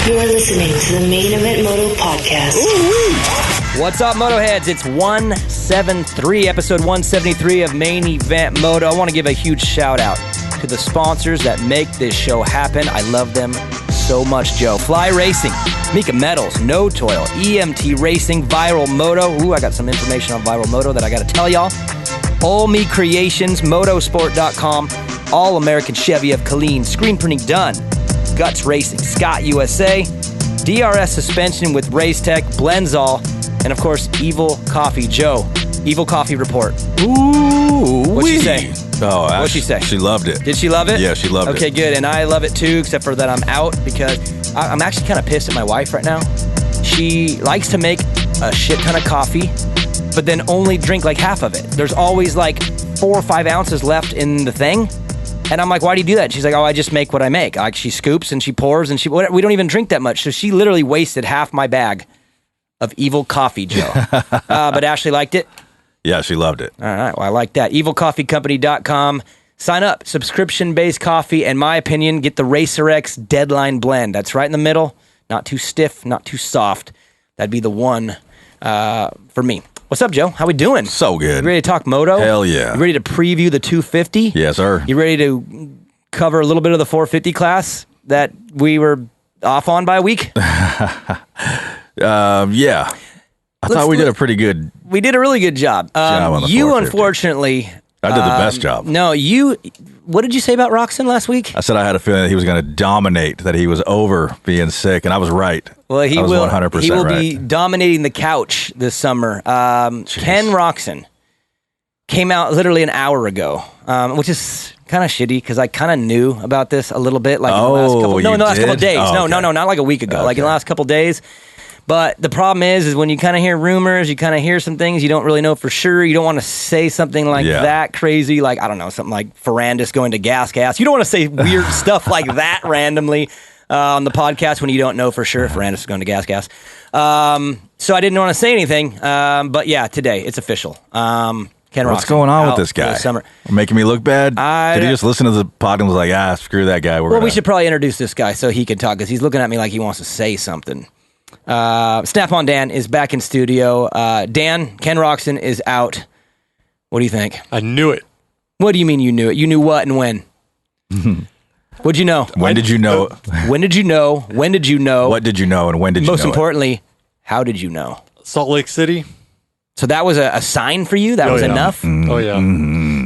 You're listening to the Main Event Moto podcast. Ooh-wee. What's up, Motoheads? It's 173, episode 173 of Main Event Moto. I want to give a huge shout out to the sponsors that make this show happen. I love them so much, Joe. Fly Racing, Mika Metals, No Toil, EMT Racing, Viral Moto. Ooh, I got some information on Viral Moto that I got to tell y'all. All Me Creations, Motosport.com, All American Chevy of Killeen, Screen Printing Done, Guts Racing, Scott USA, DRS Suspension with Race Tech, Blenzall, and of course, Evil Coffee. Joe, Evil Coffee Report. Ooh, what'd she say? Oh, what'd she say? She loved it. Did she love it? Yeah, she loved it. Okay, good. And I love it too, except for that I'm out because I'm actually kind of pissed at my wife right now. She likes to make a shit ton of coffee, but then only drink like half of it. There's always like 4 or 5 ounces left in the thing. And I'm like, why do you do that? She's like, oh, I just make what I make. Like, she scoops and she pours and we don't even drink that much. So she literally wasted half my bag of Evil Coffee, Joe. But Ashley liked it. Yeah, she loved it. All right, well, I like that. EvilCoffeeCompany.com. Sign up, subscription-based coffee. In my opinion, get the Racer X Deadline Blend. That's right in the middle. Not too stiff, not too soft. That'd be the one for me. What's up, Joe? How we doing? So good. You ready to talk moto? Hell yeah. You ready to preview the 250? Yes, sir. You ready to cover a little bit of the 450 class that we were off on by a week? Yeah. I thought we did a pretty good We did a really good job. on the you, 450. unfortunately... I did the best job. No, you... What did you say about Roczen last week? I said I had a feeling that he was going to dominate, that he was over being sick, and I was right. Well, he was will 100% He will right. be dominating the couch this summer. Ken Roczen came out literally an hour ago, which is kind of shitty because I kind of knew about this a little bit. Like in the last couple, you last couple did? days. Oh, No, okay. not like a week ago. Okay. Like in the last couple days. But the problem is when you kind of hear rumors, you kind of hear some things you don't really know for sure. You don't want to say something like that crazy, like, I don't know, something like Ferrandis going to gas. You don't want to say weird stuff like that randomly on the podcast when you don't know for sure if Ferrandis is going to gas. So I didn't want to say anything. But yeah, today it's official. Ken What's Roczen going on with out this guy? for the summer. Making me look bad? Did he just listen to the pod and was like, screw that guy? We should probably introduce this guy so he can talk because he's looking at me like he wants to say something. Snap-on Dan is back in studio. Dan, Ken Roczen is out. What do you think? I knew it. What do you mean you knew it? You knew what and when? What'd you know? When did you know? When did you know? When did you know? What did you know and when did you know? Most importantly, how did you know? Salt Lake City. So that was a sign for you? That was enough? Oh yeah,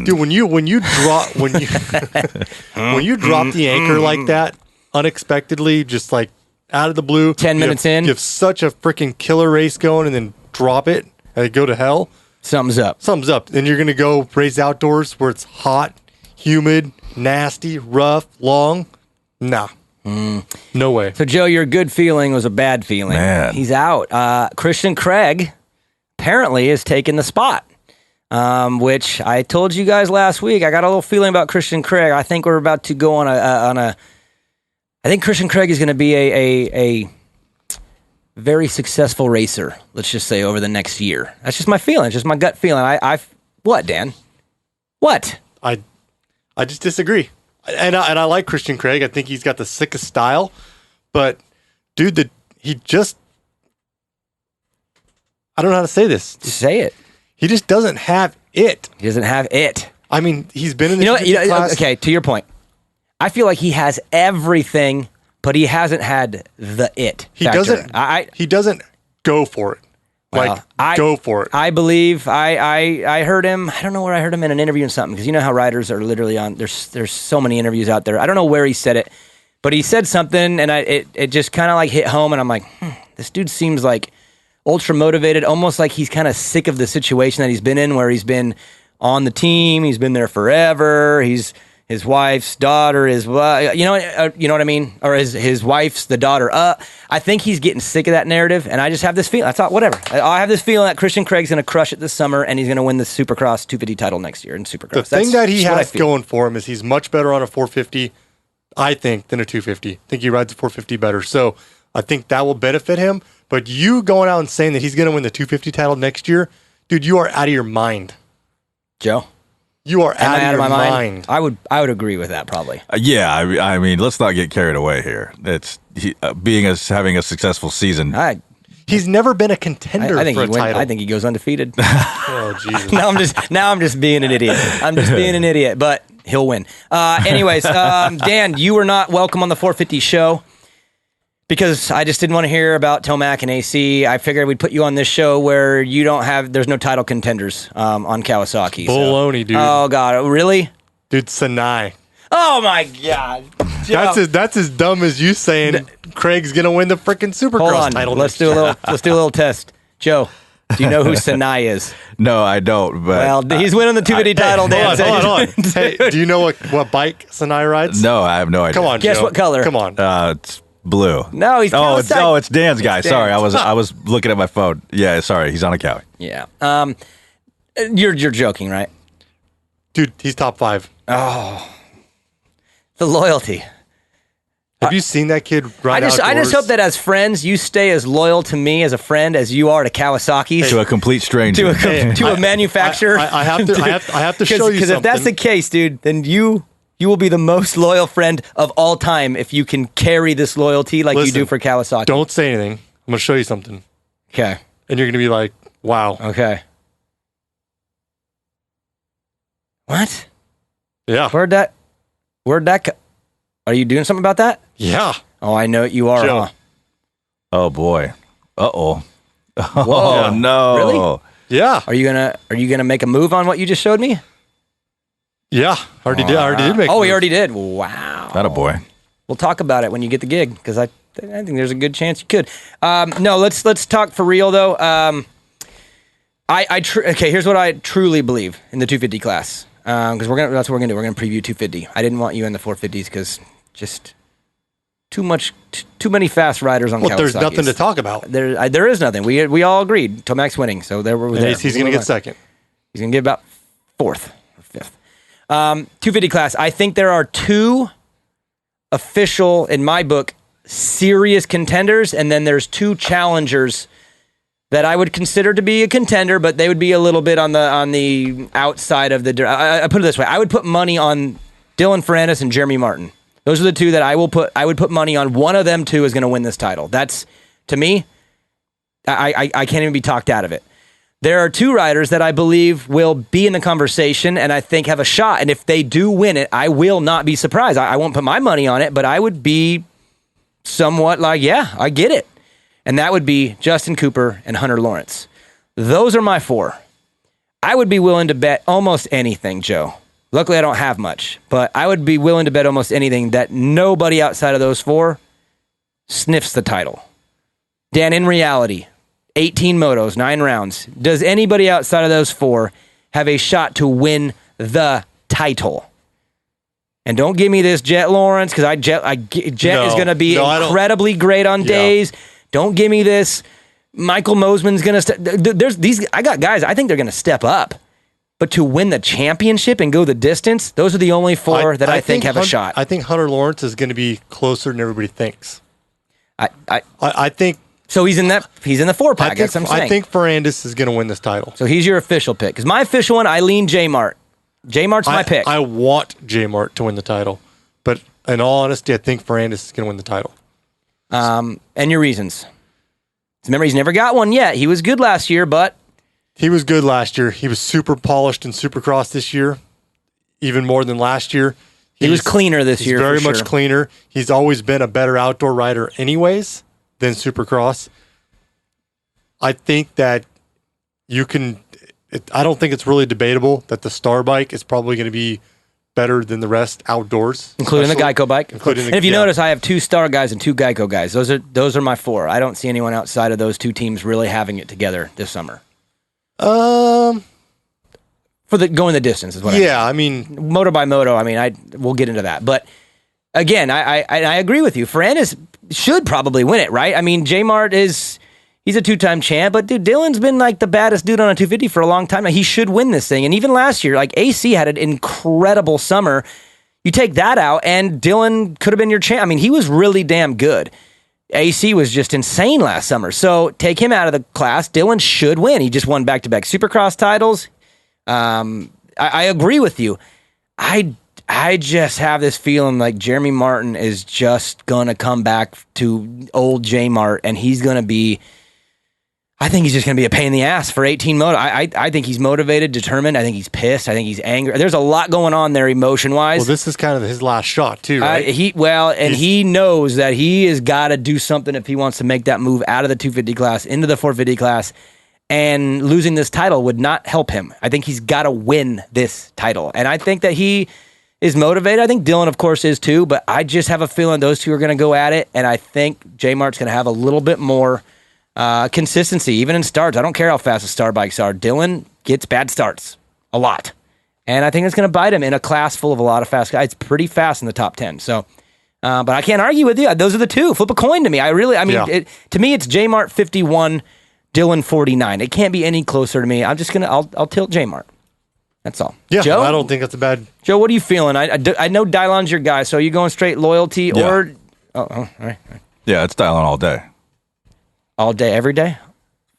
dude. When you drop when you drop the anchor like that unexpectedly, just like out of the blue, 10 minutes in, you have such a freaking killer race going, and then drop it and go to hell. Something's up. Something's up. Then you're gonna go race outdoors where it's hot, humid, nasty, rough, long. Nah. No way. So, Joe, your good feeling was a bad feeling. Man. He's out. Christian Craig apparently is taking the spot, which I told you guys last week. I got a little feeling about Christian Craig. I think we're about to go on a I think Christian Craig is going to be a very successful racer, let's just say, over the next year. That's just my feeling. It's just my gut feeling. What, Dan? What? I just disagree. And I like Christian Craig. I think he's got the sickest style. But, dude, I don't know how to say this. Just say it. He just doesn't have it. He doesn't have it. I mean, he's been in the class. Okay, to your point. I feel like he has everything, but he hasn't had the it factor. He doesn't go for it. Go for it. I believe I heard him. I don't know where I heard him in an interview or something, because you know how writers are literally on. There's so many interviews out there. I don't know where he said it, but he said something, and it just kind of like hit home, and I'm like, this dude seems like ultra motivated, almost like he's kind of sick of the situation that he's been in, where he's been on the team, he's been there forever, his wife's daughter is, you know what I mean? Or his wife's the daughter. I think he's getting sick of that narrative, and I just have this feeling. I thought, whatever. I have this feeling that Christian Craig's going to crush it this summer, and he's going to win the Supercross 250 title next year in Supercross. The thing that he has going for him is he's much better on a 450, I think, than a 250. I think he rides a 450 better. So I think that will benefit him. But you going out and saying that he's going to win the 250 title next year, dude, you are out of your mind. Joe? You are Am I out of your my mind. I would agree with that probably. Yeah, I mean, let's not get carried away here. It's having a successful season. He's never been a contender I think for a he wins. title. I think he goes undefeated. Oh Jesus! Now I'm just being an idiot. I'm just being an idiot, but he'll win. Anyways, Dan, you were not welcome on the 450 show because I just didn't want to hear about Tomac and AC. I figured we'd put you on this show where there's no title contenders on Kawasaki. Baloney, dude. Oh God, really? Dude, Sanai. Oh my God. That's as dumb as you saying Craig's gonna win the freaking Hold Supercross on. title. Let's do a little test. Joe, do you know who Sanai is? No, I don't. But Well, he's winning the 250 title. Dan. Hold on. Hey, do you know what bike Sanai rides? no, I have no idea. Come on, Guess Joe. what color? Come on. It's blue. No, he's Kawasaki. It's Dan's guy. It's Sorry, Dan's. I was looking at my phone. Yeah, sorry, he's on a Cowie. Yeah. You're joking, right? Dude, he's top 5. The loyalty. Have you seen that kid ride I just outdoors? hope that as friends, you stay as loyal to me as a friend as you are to Kawasaki. To a complete stranger. To a manufacturer. I have to show you Because if that's the something. case, dude, then you will be the most loyal friend of all time if you can carry this loyalty like you Listen, do for Kawasaki. Don't say anything. I'm gonna show you something, Okay. and you're gonna be like, "Wow, Okay. What? yeah, Where'd that are you doing something about that? yeah." Oh, I know you are, Joe. huh? Oh boy. Uh-oh. Whoa. Oh no. Really? Yeah, Are you gonna make a move on what you just showed me? yeah. I already did make. Oh, a he move. already did. Wow. That a boy. We'll talk about it when you get the gig because I think there's a good chance you could. No, let's talk for real though. Okay, here's what I truly believe in the 250 class because that's what we're gonna do. We're gonna preview 250. I didn't want you in the 450s because just too many fast riders on. Well, Kawasaki's. there's nothing to talk about. There is nothing. We all agreed. Tomac's winning, so there we're And there. AC's gonna get second. He's going to get about 4th or 5th. 250 class. I think there are 2 official, in my book, serious contenders, and then there's 2 challengers that I would consider to be a contender, but they would be a little bit on the outside of the. I put it this way: I would put money on Dylan Ferrandis and Jeremy Martin. Those are the 2 that I would put money on. One of them 2 is going to win this title. That's, to me, I can't even be talked out of it. There are 2 riders that I believe will be in the conversation and I think have a shot. And if they do win it, I will not be surprised. I won't put my money on it, but I would be somewhat like, yeah, I get it. And that would be Justin Cooper and Hunter Lawrence. Those are my 4. I would be willing to bet almost anything, Joe. Luckily, I don't have much, but I would be willing to bet almost anything that nobody outside of those 4 sniffs the title. Dan, in reality, 18 motos, 9 rounds. Does anybody outside of those 4 have a shot to win the title? And don't give me this Jet Lawrence because Jet is going to be incredibly great on days. Don't give me this. Michael Mosman's going to. I got guys. I think they're going to step up, but to win the championship and go the distance, those are the only 4 that I think have a shot. I think Hunter Lawrence is going to be closer than everybody thinks. I think. So he's in the 4-pack. That's what I'm saying. I think Ferrandis is going to win this title. So he's your official pick. Because my official one, I lean J-Mart. J-Mart's my pick. I want J-Mart to win the title. But in all honesty, I think Ferrandis is going to win the title. And your reasons. Remember, he's never got one yet. He was good last year, but... He was good last year. He was super polished in Supercross this year, even more than last year. He was cleaner this year, very for much sure. cleaner. He's always been a better outdoor rider anyways than Supercross. I think that you can... I don't think it's really debatable that the Star bike is probably going to be better than the rest outdoors. Including the Geico bike. Including and if you notice, I have 2 Star guys and 2 Geico guys. Those are my 4. I don't see anyone outside of those 2 teams really having it together this summer. For going the distance is what I mean, moto by moto. I mean, we'll get into that, but again, I agree with you. Ferrandis should probably win it, right? I mean, J-Mart he's a 2-time champ, but dude, Dylan's been like the baddest dude on a 250 for a long time. Now, he should win this thing, and even last year, like AC had an incredible summer. You take that out, and Dylan could have been your champ. I mean, he was really damn good. AC was just insane last summer. So take him out of the class. Dylan should win. He just won back-to-back Supercross titles. I agree with you. I just have this feeling like Jeremy Martin is just going to come back to old J Mart, and he's going to be, I think he's just going to be a pain in the ass for 18 Moto. I think he's motivated, determined. I think he's pissed. I think he's angry. There's a lot going on there emotion-wise. Well, this is kind of his last shot, too, right? He knows that he has got to do something if he wants to make that move out of the 250 class into the 450 class, and losing this title would not help him. I think he's got to win this title, and I think that he is motivated. I think Dylan, of course, is too, but I just have a feeling those two are going to go at it, and I think J-Mart's going to have a little bit more consistency, even in starts. I don't care how fast the star bikes are. Dylan gets bad starts a lot, and I think it's going to bite him in a class full of a lot of fast guys. It's pretty fast in the top 10, so... but I can't argue with you. Those are the two. Flip a coin to me. To me, it's J-Mart 51, Dylan 49. It can't be any closer to me. I'm just I'll tilt J-Mart. That's all. Yeah, Joe? I don't think that's a bad... Joe, what are you feeling? I know Dylon's your guy, so are you going straight loyalty or... Oh, all right. Yeah, it's Dylon all day. All day, every day?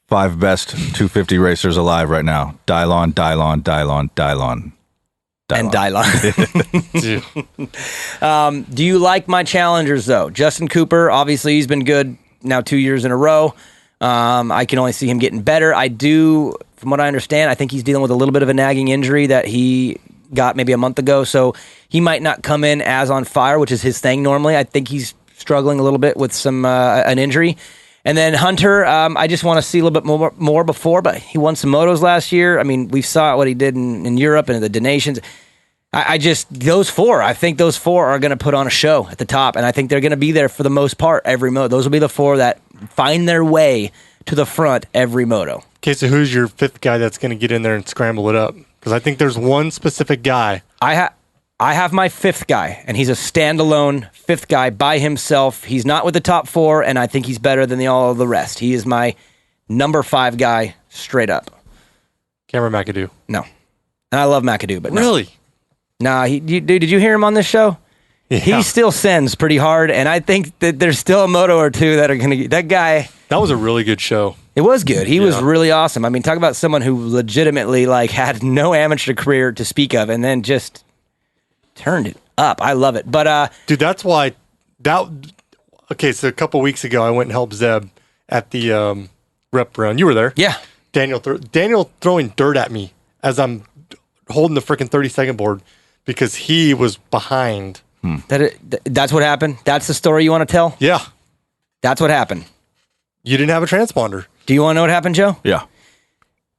5 best 250 racers alive right now. Dylon. And Dylon. Do you like my challengers, though? Justin Cooper, obviously, he's been good now 2 years in a row. I can only see him getting better. I do, from what I understand, I think he's dealing with a little bit of a nagging injury that he got maybe a month ago, so he might not come in as on fire, which is his thing normally. I think he's struggling a little bit with some an injury. And then Hunter, I just want to see a little bit more before, but he won some motos last year. I mean, we saw what he did in Europe and the donations. I think those four are going to put on a show at the top, and I think they're going to be there for the most part every moto. Those will be the four that find their way to the front every moto. Okay, so who's your fifth guy that's going to get in there and scramble it up? Because I think there's one specific guy. I have my fifth guy, and he's a standalone fifth guy by himself. He's not with the top four, and I think he's better than all of the rest. He is my number 5 guy straight up. Cameron McAdoo. No. And I love McAdoo, but no. Really? Nah, did you hear him on this show? Yeah. He still sends pretty hard, and I think that there's still a moto or two that are going to get... That guy... That was a really good show. It was good. He was really awesome. I mean, talk about someone who legitimately had no amateur career to speak of, and then just turned it up. I love it. But dude, that's why okay, so a couple weeks ago I went and helped Zeb at the rep round. You were there. Yeah. Daniel throwing dirt at me as I'm holding the freaking 30-second board because he was behind. That's what happened? That's the story you want to tell? Yeah. That's what happened. You didn't have a transponder. Do you want to know what happened, Joe? Yeah.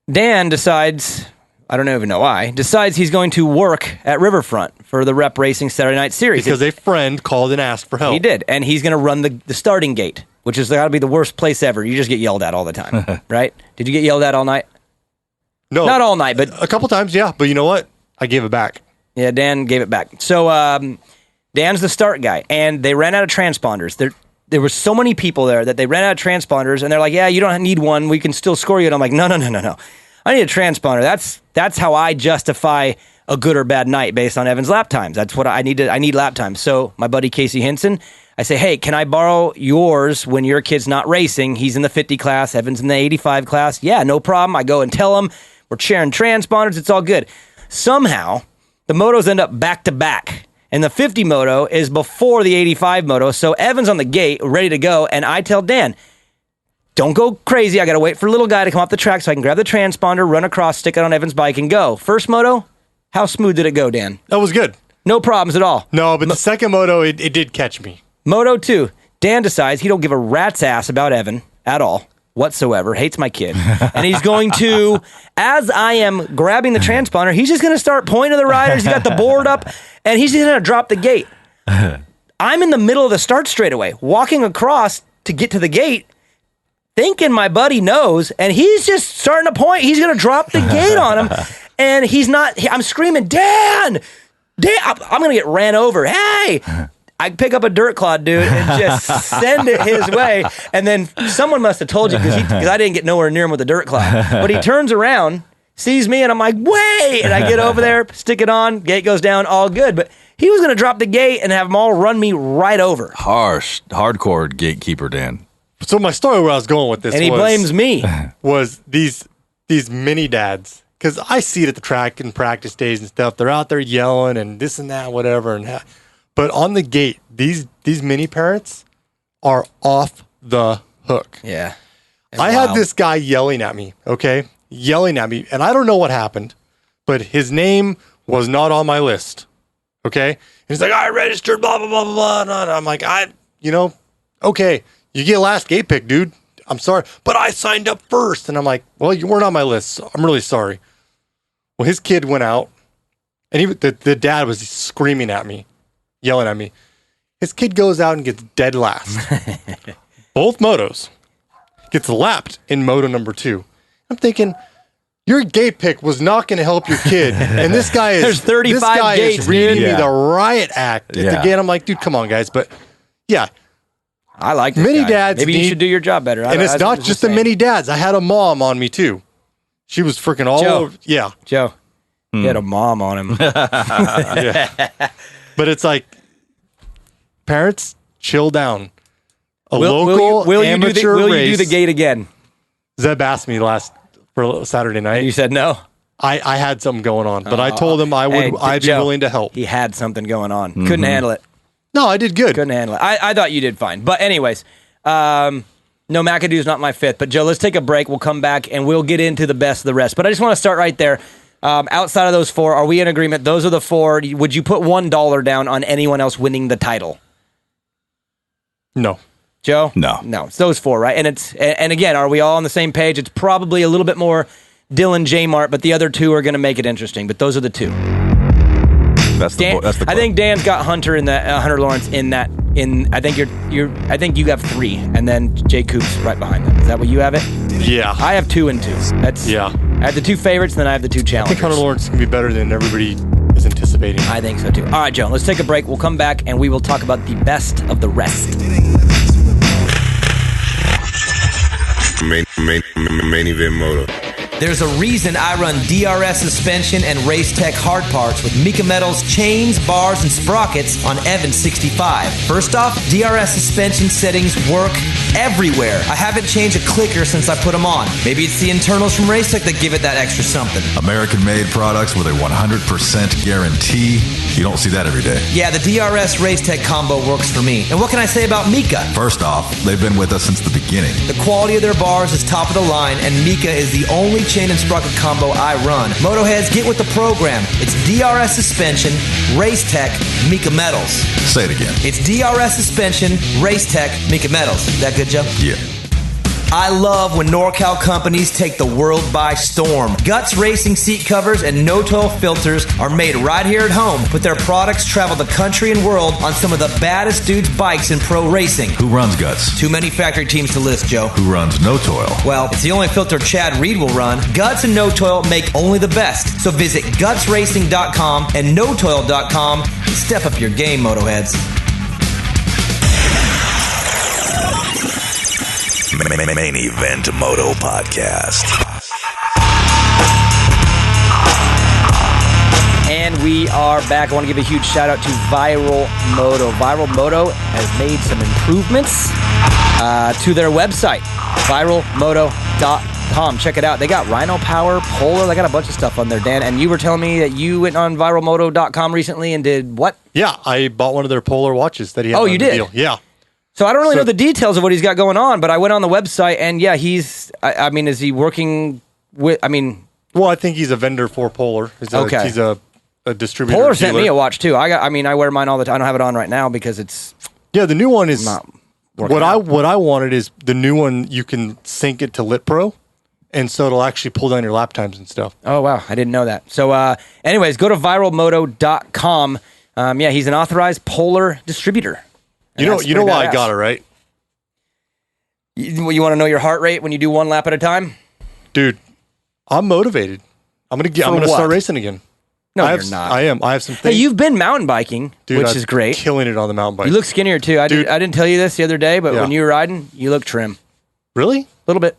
Dan decides, I don't even know why, decides he's going to work at Riverfront for the Rep Racing Saturday Night Series. Because a friend called and asked for help. He did, and he's going to run the starting gate, which is got to be the worst place ever. You just get yelled at all the time, right? Did you get yelled at all night? No. Not all night, but... A couple times, yeah. But you know what? I gave it back. Yeah, Dan gave it back. So Dan's the start guy, and they ran out of transponders. There were so many people there that they ran out of transponders, and they're like, yeah, you don't need one. We can still score you. And I'm like, no. I need a transponder. That's how I justify a good or bad night based on Evan's lap times. That's what I need. I need lap times. So my buddy Casey Hinson, I say, hey, can I borrow yours when your kid's not racing? He's in the 50 class. Evan's in the 85 class. Yeah, no problem. I go and tell him we're sharing transponders. It's all good. Somehow, the motos end up back to back. And the 50 moto is before the 85 moto. So Evan's on the gate, ready to go. And I tell Dan, don't go crazy. I got to wait for a little guy to come off the track so I can grab the transponder, run across, stick it on Evan's bike, and go. First moto, how smooth did it go, Dan? That was good. No problems at all. No, but the second moto, it did catch me. Moto 2, Dan decides he don't give a rat's ass about Evan at all. Whatsoever, hates my kid. And he's going to, as I am grabbing the transponder, he's just going to start pointing to the riders. He's got the board up, and he's going to drop the gate. I'm in the middle of the start straightaway, walking across to get to the gate, thinking my buddy knows, and he's just starting to point. He's going to drop the gate on him, and he's not. I'm screaming, Dan! I'm going to get ran over. Hey! I pick up a dirt clod, dude, and just send it his way. And then someone must have told you because I didn't get nowhere near him with a dirt clod. But he turns around, sees me, and I'm like, wait! And I get over there, stick it on, gate goes down, all good. But he was going to drop the gate and have them all run me right over. Hardcore gatekeeper, Dan. So my story where I was going with this and he blames me. Was these mini dads because I see it at the track and practice days and stuff. They're out there yelling and this and that, whatever. But on the gate, these mini parents are off the hook. Yeah. I had this guy yelling at me, okay? Yelling at me. And I don't know what happened, but his name was not on my list, okay? And he's like, I registered, blah, blah, blah, blah, blah. And I'm like, okay, you get last gate pick, dude. I'm sorry, but I signed up first. And I'm like, well, you weren't on my list, so I'm really sorry. Well, his kid went out, and the dad was screaming at me, yelling at me. His kid goes out and gets dead last. Both motos. Gets lapped in moto number 2. I'm thinking, your gate pick was not going to help your kid. And this guy is, There's 35 this guy gates, is reading dude. me the riot act at the gate. I'm like, dude, come on, guys. But yeah. I like this mini guy. dads. Maybe you should do your job better. And it's not just the mini dads. I had a mom on me too. She was freaking all over. Yeah. Joe. He had a mom on him. Yeah. But it's like, parents, chill down. Will you do the gate again? Zeb asked me for Saturday night. You said no. I had something going on, but I told him I'd be willing to help. He had something going on. Couldn't handle it. No, I did good. Couldn't handle it. I thought you did fine. But anyways, no, McAdoo's not my fifth. But Joe, let's take a break. We'll come back and we'll get into the best of the rest. But I just want to start right there. Outside of those 4, are we in agreement? Those are the 4. Would you put $1 down on anyone else winning the title? No. Joe? No. It's those 4, right? And again, are we all on the same page? It's probably a little bit more Dylan J. Mart, but the other 2 are going to make it interesting. But those are the 2. That's the I think Dan's got Hunter in that. Hunter Lawrence in that. I think I think you have 3, and then Jay Coop's right behind them. Is that what you have it? Yeah. I have 2 and 2. I have the 2 favorites, and then I have the 2 I challengers. think Hunter Lawrence can be better than everybody is anticipating. I think so too. All right, Joe. Let's take a break. We'll come back and we will talk about the best of the rest. Main event moto. There's a reason I run DRS suspension and Race Tech hard parts with Mika Metals chains, bars, and sprockets on Evans 65. First off, DRS suspension settings work everywhere. I haven't changed a clicker since I put them on. Maybe it's the internals from Race Tech that give it that extra something. American-made products with a 100% guarantee. You don't see that every day. Yeah, the DRS Race Tech combo works for me. And what can I say about Mika? First off, they've been with us since the beginning. The quality of their bars is top of the line, and Mika is the only chain and sprocket combo I run. Motoheads, get with the program. It's DRS suspension, Race Tech, Mika Metals. Say it again. It's DRS suspension, Race Tech, Mika Metals. Is that good, Joe? Yeah. I love when NorCal companies take the world by storm. Guts Racing seat covers and no-toil filters are made right here at home, but their products travel the country and world on some of the baddest dudes' bikes in pro racing. Who runs Guts? Too many factory teams to list, Joe. Who runs No Toil? Well, it's the only filter Chad Reed will run. Guts and No Toil make only the best. So visit gutsracing.com and notoil.com and step up your game, Motoheads. Main Event Moto Podcast. And we are back. I want to give a huge shout out to Viral Moto. Viral Moto has made some improvements to their website, viralmoto.com. Check it out. They got Rhino Power, Polar. They got a bunch of stuff on there, Dan. And you were telling me that you went on viralmoto.com recently and did what? Yeah, I bought one of their Polar watches that he had. Oh, you did? Deal. Yeah. So I don't really know the details of what he's got going on, but I went on the website and yeah, I mean, is he working with, Well, I think he's a vendor for Polar. He's a distributor. Polar sent me a watch too. I wear mine all the time. I don't have it on right now because it's the new one is not what I wanted is the new one. You can sync it to Lit Pro, and so it'll actually pull down your lap times and stuff. Oh wow, I didn't know that. So anyways, go to viralmoto.com. He's an authorized Polar distributor. You know why I got it, right? You want to know your heart rate when you do one lap at a time? Dude, I'm motivated. I'm gonna start racing again. No, you're not. I am. I have some things. Hey, you've been mountain biking, Dude, which is great. Killing it on the mountain bike. You look skinnier too. I didn't tell you this the other day, but when you were riding, you look trim. Really? A little bit.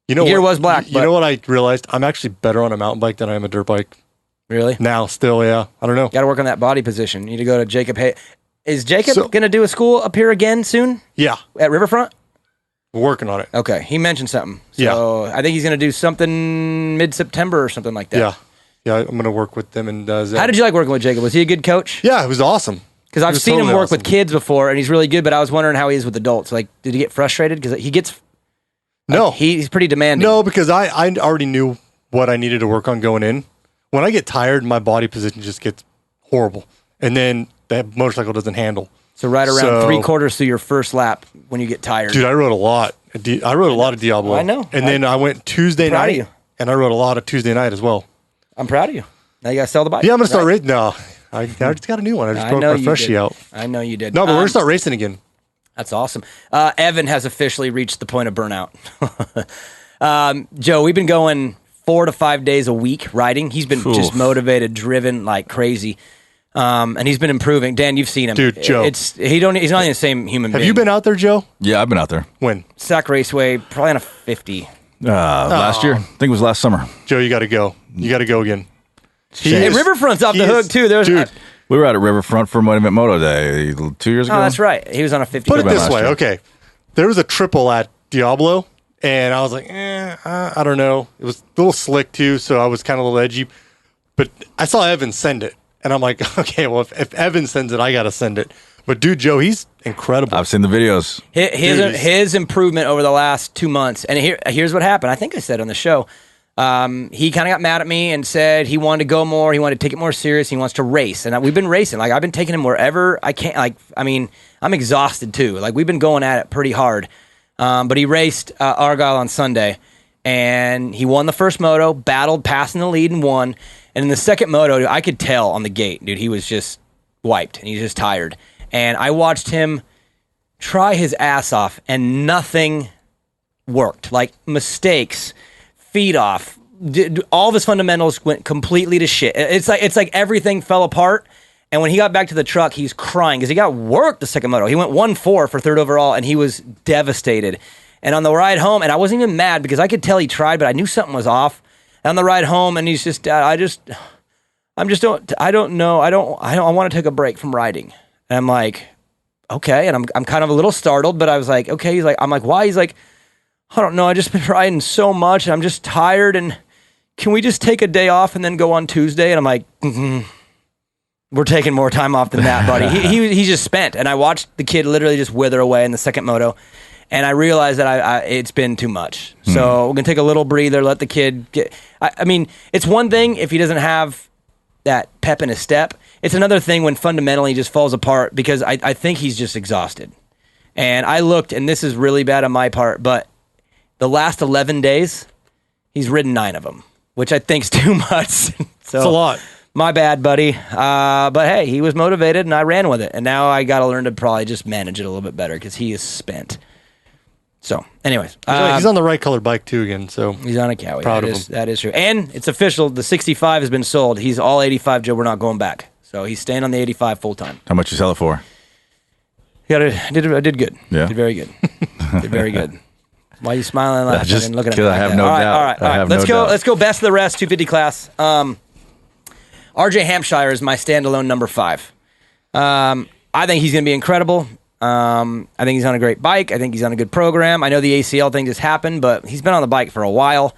You know, the gear was black. You know what I realized? I'm actually better on a mountain bike than I am a dirt bike. Really? Now, still, yeah. I don't know. Got to work on that body position. You need to go to Jacob Hay. Is Jacob going to do a school up here again soon? Yeah. At Riverfront? We're working on it. Okay, he mentioned something. So I think he's going to do something mid-September or something like that. Yeah, I'm going to work with them. And Zach. How did you like working with Jacob? Was he a good coach? Yeah, it was awesome. Because I've seen him totally work awesome. with kids before, and he's really good, but I was wondering how he is with adults. Like, did he get frustrated? Because he gets... No. He's pretty demanding. No, because I already knew what I needed to work on going in. When I get tired, my body position just gets horrible. And then that motorcycle doesn't handle. So right around 3/4 through your first lap when you get tired. Dude, I rode a lot. I rode a lot of Diablo. I know. And then I went Tuesday proud of night, you. and I rode a lot of Tuesday night as well. I'm proud of you. Now you got to sell the bike. Yeah, I'm going to start racing. No, I just got a new one. I just broke my freshie out. I know you did. No, but we're going to start racing again. That's awesome. Evan has officially reached the point of burnout. Joe, we've been going 4 to 5 days a week riding. He's been just motivated, driven like crazy. And he's been improving. Dan, you've seen him. Dude, Joe. He's not even the same human being. Have you been out there, Joe? Yeah, I've been out there. When? Sac Raceway, probably on a 50. Last year. I think it was last summer. Joe, you got to go. You got to go again. Hey, Riverfront's off the hook, too. Dude. We were out at Riverfront for Monument Moto Day 2 years ago. Oh, that's right. He was on a 50. Put it this way. year. Okay. There was a triple at Diablo, and I was like, I don't know. It was a little slick, too, so I was kind of a little edgy. But I saw Evan send it, and I'm like, okay, well, if Evan sends it, I got to send it. But, dude, Joe, he's incredible. I've seen the videos. His improvement over the last 2 months, and here's what happened. I think I said on the show, he kind of got mad at me and said he wanted to go more. He wanted to take it more serious. He wants to race. And we've been racing. Like, I've been taking him wherever I can. Like, I mean, I'm exhausted too. Like, we've been going at it pretty hard. But he raced Argyle on Sunday, and he won the first moto, battled, passing the lead, and won. And in the second moto, I could tell on the gate, dude, he was just wiped, and he's just tired. And I watched him try his ass off, and nothing worked. Like, mistakes, feed off. All of his fundamentals went completely to shit. It's like everything fell apart. And when he got back to the truck, he's crying because he got worked the second moto. He went 1-4 for third overall, and he was devastated. And on the ride home, and I wasn't even mad because I could tell he tried, but I knew something was off. And on the ride home, and he's just, I don't know. I want to take a break from riding. And I'm like, okay. And I'm kind of a little startled, but I was like, okay. I'm like, why? He's like, I don't know. I just been riding so much, and I'm just tired. And can we just take a day off and then go on Tuesday? And I'm like, we're taking more time off than that, buddy. He's just spent. And I watched the kid literally just wither away in the second moto, and I realized that it's been too much. So we're gonna take a little breather, let the kid get. I mean, it's one thing if he doesn't have that pep in his step. It's another thing when fundamentally he just falls apart because I think he's just exhausted. And I looked, and this is really bad on my part, but the last 11 days, he's ridden 9 of them, which I think's too much. So, it's a lot. My bad, buddy. But hey, he was motivated, and I ran with it. And now I got to learn to probably just manage it a little bit better because he is spent. So, anyways. He's on the right color bike, too, again. So he's on a Cowie. Proud of him. That is true. And it's official. The 65 has been sold. He's all 85, Joe. We're not going back. So he's staying on the 85 full time. How much you sell it for? I did good. Yeah. Did very good. Did very good. Why are you smiling and laughing Just and looking at me? because I have no doubt. All right. Let's go best of the rest, 250 class. RJ Hampshire is my standalone number 5. I think he's going to be incredible. I think he's on a great bike. I think he's on a good program. I know the ACL thing just happened, but he's been on the bike for a while.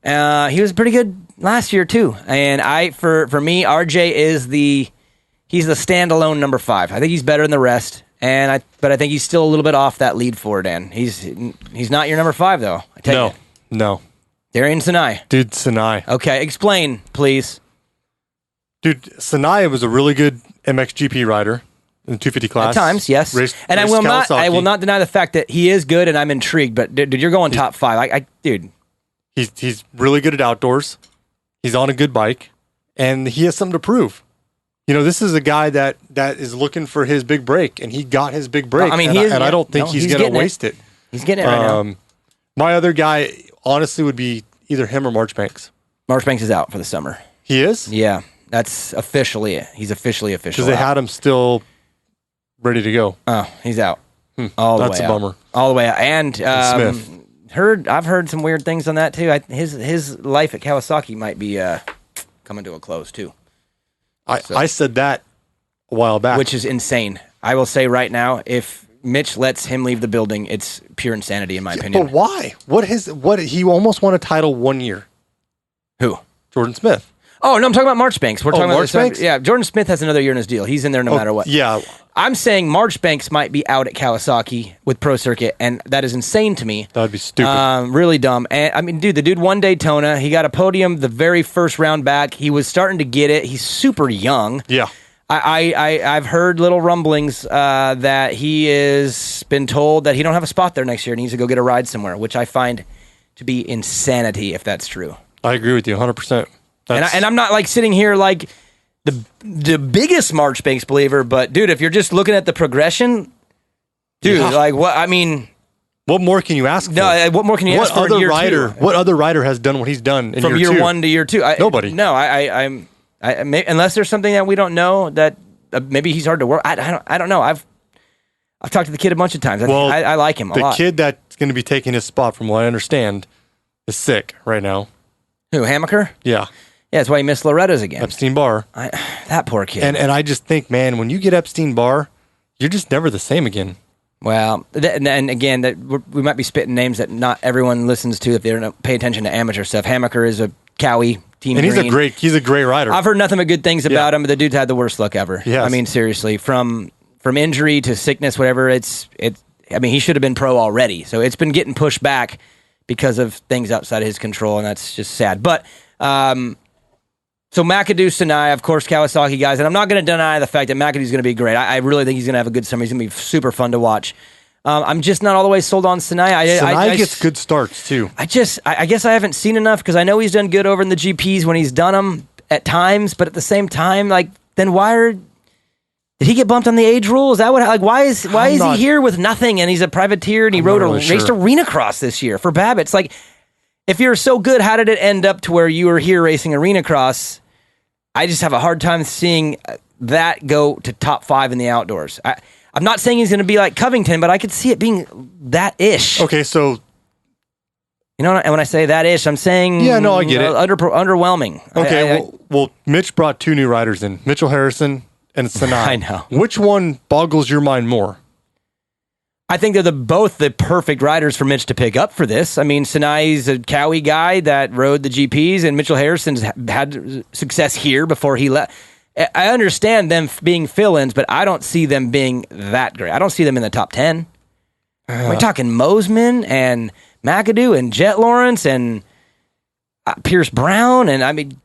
He was pretty good last year too. And for me, RJ is he's the standalone number 5. I think he's better than the rest. But I think he's still a little bit off that lead for Dan. He's not your number 5 though. I take it. No. Darian Sinai. Dude, Sinai. Okay, explain, please. Dude, Sinai was a really good MXGP rider in the 250 class. At times, yes. And I will not deny the fact that he is good, and I'm intrigued. But dude, you're going top 5. Dude, he's really good at outdoors. He's on a good bike, and he has something to prove. You know, this is a guy that is looking for his big break, and he got his big break. I don't think he's going to waste it. He's getting it right now. My other guy, honestly, would be either him or Marchbanks. Marchbanks is out for the summer. He is? Yeah, that's officially it. He's officially because they had him still ready to go. Oh, he's out. All the way out. That's a bummer. All the way out. And Smith. I've heard some weird things on that too. His life at Kawasaki might be coming to a close too. I said that a while back, which is insane. I will say right now, if Mitch lets him leave the building, it's pure insanity, in my opinion. But why? He almost won a title 1 year. Who? Jordan Smith. Oh, no, I'm talking about Marchbanks. We're talking about Marchbanks? Yeah, Jordan Smith has another year in his deal. He's in there no matter what. Yeah. I'm saying Marchbanks might be out at Kawasaki with Pro Circuit, and that is insane to me. That would be stupid. Really dumb. And I mean, dude, the dude won Daytona. He got a podium the very first round back. He was starting to get it. He's super young. Yeah. I've heard little rumblings that he is been told that he don't have a spot there next year and he needs to go get a ride somewhere, which I find to be insanity if that's true. I agree with you 100%. And I'm not like sitting here like the biggest Marchbanks believer, but dude, if you're just looking at the progression, dude, like what? I mean, what more can you ask for? No, what more can you ask for? What other rider has done what he's done in from year 1 to year 2? Nobody. No, I'm unless there's something that we don't know that maybe he's hard to work. I don't know. I've talked to the kid a bunch of times. I like him a lot. The kid that's going to be taking his spot, from what I understand, is sick right now. Who, Hammaker? Yeah. Yeah, that's why he missed Loretta's again. Epstein-Barr. That poor kid. And I just think, man, when you get Epstein-Barr, you're just never the same again. Well, and again, that we might be spitting names that not everyone listens to if they don't pay attention to amateur stuff. Hammaker is a Cowie team, and he's a great rider. I've heard nothing but good things about him, but the dude's had the worst luck ever. Yes. I mean, seriously, from injury to sickness, whatever. I mean, he should have been pro already. So it's been getting pushed back because of things outside of his control, and that's just sad. But so McAdoo, Sinai, of course, Kawasaki guys, and I'm not going to deny the fact that McAdoo's going to be great. I really think he's going to have a good summer. He's going to be super fun to watch. I'm just not all the way sold on Sinai. Sinai gets good starts, too. I guess I haven't seen enough because I know he's done good over in the GPs when he's done them at times, but at the same time, like, then did he get bumped on the age rule? Is that what? Like, why is he here with nothing? And he's a privateer, and he raced Arena Cross this year for Babbitt's. Like, if you're so good, how did it end up to where you were here racing Arena Cross? I just have a hard time seeing that go to top 5 in the outdoors. I'm not saying he's going to be like Covington, but I could see it being that ish. Okay, so you know, and when I say that ish, I'm saying I get it. Underwhelming. Okay, well, Mitch brought 2 new riders in, Mitchell Harrison and Sinai. I know. Which one boggles your mind more? I think they're both the perfect riders for Mitch to pick up for this. I mean, Sinai's a Cowie guy that rode the GPs, and Mitchell Harrison's had success here before he left. I understand them being fill-ins, but I don't see them being that great. I don't see them in the top 10. We're talking Mosman and McAdoo and Jet Lawrence and Pierce Brown, and I mean...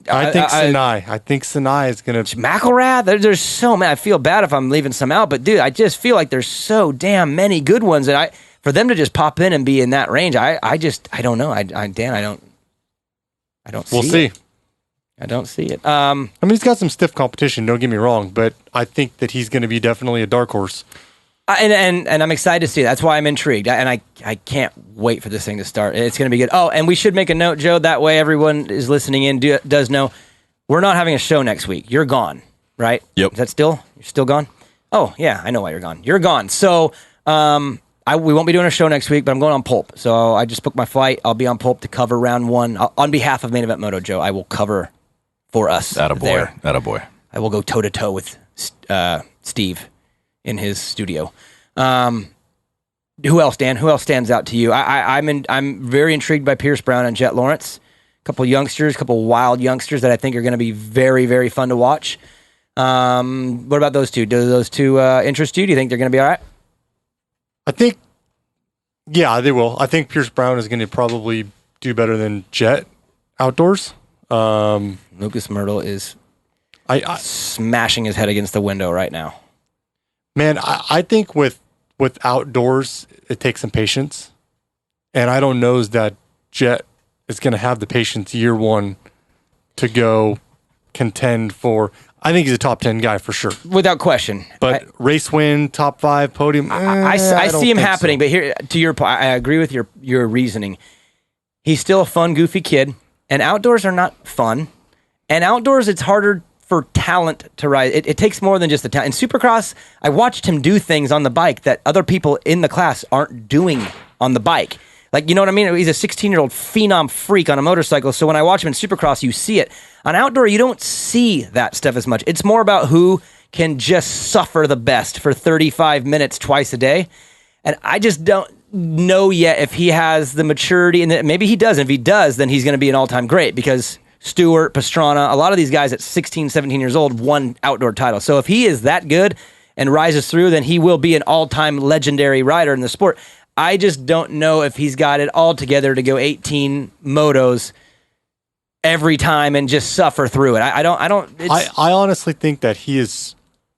I think Sinai is going to... McElrath, there's so many. I feel bad if I'm leaving some out, but dude, I just feel like there's so damn many good ones that for them to just pop in and be in that range, I don't know. Dan, I don't see We'll see. I don't see it. I mean, he's got some stiff competition, don't get me wrong, but I think that he's going to be definitely a dark horse. And I'm excited to see it. That's why I'm intrigued. And I can't wait for this thing to start. It's going to be good. Oh, and we should make a note, Joe. That way everyone is listening in does know we're not having a show next week. You're gone, right? Yep. Is that you're still gone? Oh, yeah, I know why you're gone. You're gone. So we won't be doing a show next week, but I'm going on Pulp. So I just booked my flight. I'll be on Pulp to cover round 1. On behalf of Main Event Moto, Joe, I will cover for us there. Attaboy. I will go toe-to-toe with Steve in his studio. Who else, Dan? Who else stands out to you? I'm very intrigued by Pierce Brown and Jet Lawrence. A couple wild youngsters that I think are going to be very, very fun to watch. What about those two? Do those two interest you? Do you think they're going to be all right? I think, yeah, they will. I think Pierce Brown is going to probably do better than Jet outdoors. Lucas Myrtle is smashing his head against the window right now. Man, I think with outdoors, it takes some patience. And I don't know that Jet is going to have the patience year 1 to go contend for. I think he's a top 10 guy for sure. Without question. But race win, top 5, podium. I see him happening. So. But here, to your point, I agree with your reasoning. He's still a fun, goofy kid. And outdoors are not fun. And outdoors, it's harder for talent to ride. It takes more than just the talent. In Supercross, I watched him do things on the bike that other people in the class aren't doing on the bike. Like, you know what I mean? He's a 16-year-old phenom freak on a motorcycle, so when I watch him in Supercross, you see it. On outdoor, you don't see that stuff as much. It's more about who can just suffer the best for 35 minutes twice a day. And I just don't know yet if he has the maturity, and maybe he does. And if he does, then he's going to be an all-time great, because Stewart, Pastrana, a lot of these guys at 16, 17 years old won outdoor titles. So if he is that good and rises through, then he will be an all-time legendary rider in the sport. I just don't know if he's got it all together to go 18 motos every time and just suffer through it. I honestly think that he is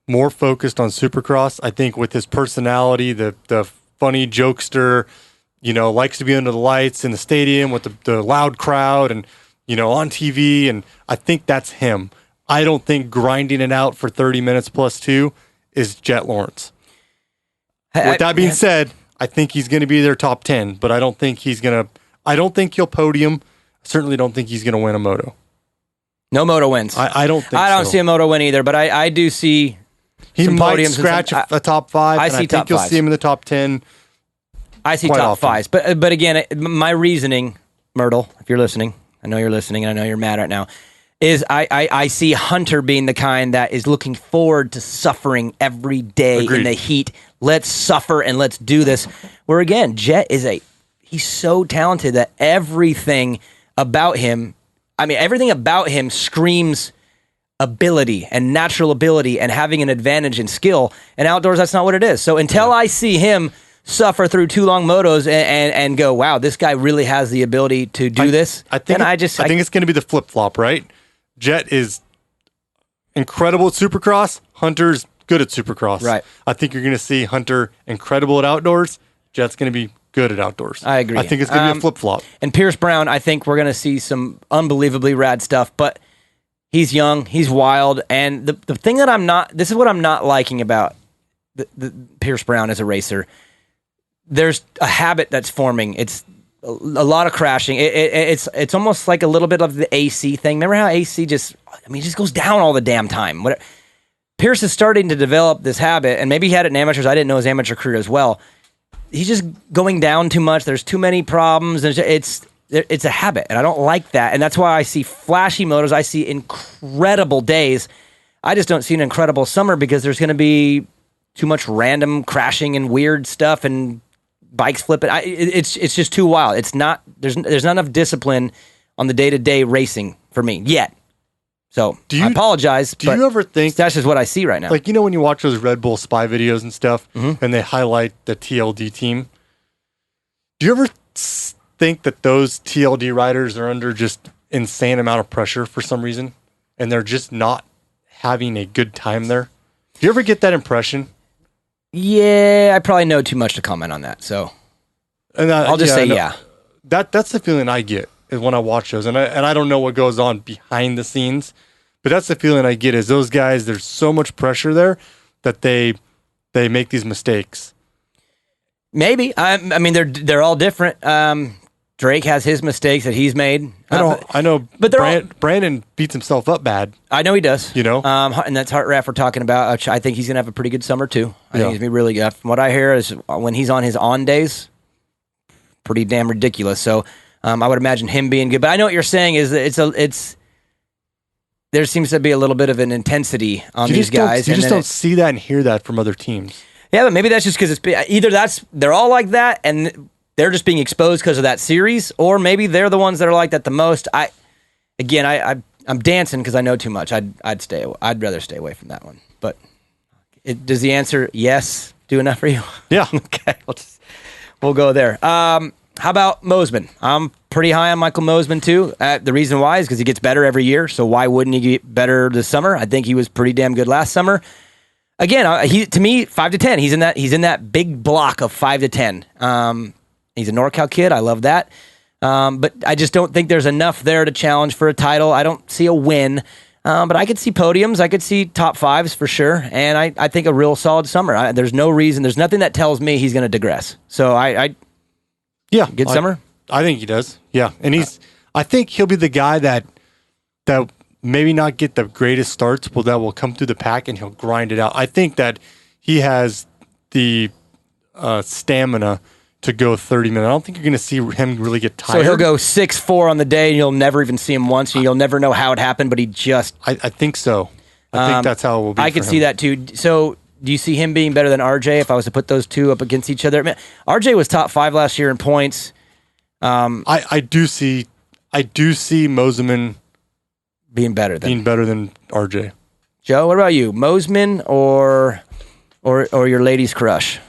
more focused on Supercross. I think with his personality, the funny jokester, likes to be under the lights in the stadium with the loud crowd and, on TV. And I think that's him. I don't think grinding it out for 30 minutes plus 2 is Jet Lawrence. With that being said, I think he's going to be their top 10, but I don't think he'll podium. I certainly don't think he's going to win a moto. No moto wins. I don't think I don't see a moto win either, but I do see he some might podiums scratch a top 5. I think you'll see him in the top 10. I see top 5s. But again, my reasoning, Myrtle, if you're listening, I know you're listening, and I know you're mad right now, is I see Hunter being the kind that is looking forward to suffering every day in the heat. Let's suffer and let's do this. Where again, Jet he's so talented that everything about him screams ability and natural ability and having an advantage in skill. And outdoors, that's not what it is. So until I see him suffer through 2 long motos and go, wow, this guy really has the ability to do this. I think it's going to be the flip-flop, right? Jet is incredible at Supercross. Hunter's good at Supercross. Right. I think you're going to see Hunter incredible at outdoors. Jet's going to be good at outdoors. I agree. I think it's going to be a flip-flop. And Pierce Brown, I think we're going to see some unbelievably rad stuff, but he's young, he's wild, and the thing that this is what I'm not liking about the Pierce Brown as a racer. There's a habit that's forming. It's a lot of crashing. It's almost like a little bit of the AC thing. Remember how AC just goes down all the damn time. Pierce is starting to develop this habit, and maybe he had it in amateurs. I didn't know his amateur career as well. He's just going down too much. There's too many problems. It's a habit, and I don't like that. And that's why I see flashy motos. I see incredible days. I just don't see an incredible summer because there's going to be too much random crashing and weird stuff and bikes flipping. It's just too wild. It's not. There's not enough discipline on the day-to-day racing for me yet. So I apologize. Do you ever think that's just what I see right now? Like, when you watch those Red Bull spy videos and stuff, and they highlight the TLD team, do you ever think that those TLD riders are under just insane amount of pressure for some reason, and they're just not having a good time there? Do you ever get that impression? Yeah, I probably know too much to comment on that, so I'll just say yeah. That's the feeling I get is when I watch those, and I don't know what goes on behind the scenes, but that's the feeling I get is those guys. There's so much pressure there that they make these mistakes. Maybe I mean they're all different. Drake has his mistakes that he's made. I know, but Brandon beats himself up bad. I know he does. And that's Hart Raff we're talking about. I think he's going to have a pretty good summer too. I think he's going to be really good. From what I hear is when he's on his on days, pretty damn ridiculous. So I would imagine him being good. But I know what you're saying is that there seems to be a little bit of an intensity on these guys. You just don't see that and hear that from other teams. Yeah, but maybe that's just because it's either they're all like that and they're just being exposed because of that series, or maybe they're the ones that are like that the most. I'm dancing because I know too much. I'd rather stay away from that one. But does the answer yes do enough for you? Yeah. Okay, we'll go there. How about Mosman? I'm pretty high on Michael Mosman too. The reason why is because he gets better every year. So why wouldn't he get better this summer? I think he was pretty damn good last summer. Again, to me, 5 to 10. He's in that big block of 5 to 10. He's a NorCal kid. I love that. But I just don't think there's enough there to challenge for a title. I don't see a win. But I could see podiums. I could see top 5s for sure. And I think a real solid summer. There's no reason. There's nothing that tells me he's going to digress. So good summer. I think he does. Yeah. And I think he'll be the guy that maybe not get the greatest starts, but that will come through the pack and he'll grind it out. I think that he has the stamina to go 30 minutes. I don't think you're going to see him really get tired. So he'll go 6-4 on the day, and you'll never even see him once, and you'll never know how it happened, but he just... I think so. I think that's how it will be. I could see that too. So, do you see him being better than RJ if I was to put those two up against each other? Man, RJ was top 5 last year in points. I do see Mosiman being better than RJ. Joe, what about you? Mosiman or your lady's crush?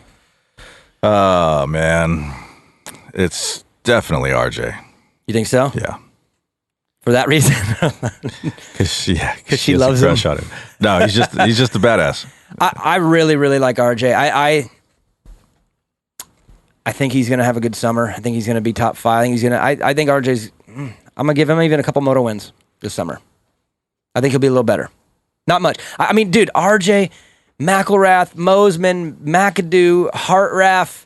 Oh, man. It's definitely RJ. You think so? Yeah. For that reason? Because she loves a crush him. on him. No, he's just a badass. I really, really like RJ. I think he's going to have a good summer. I think he's going to be top 5. I think RJ's... I'm going to give him even a couple moto wins this summer. I think he'll be a little better. Not much. I mean, dude, RJ, McElrath, Mosiman, McAdoo, Hartraff,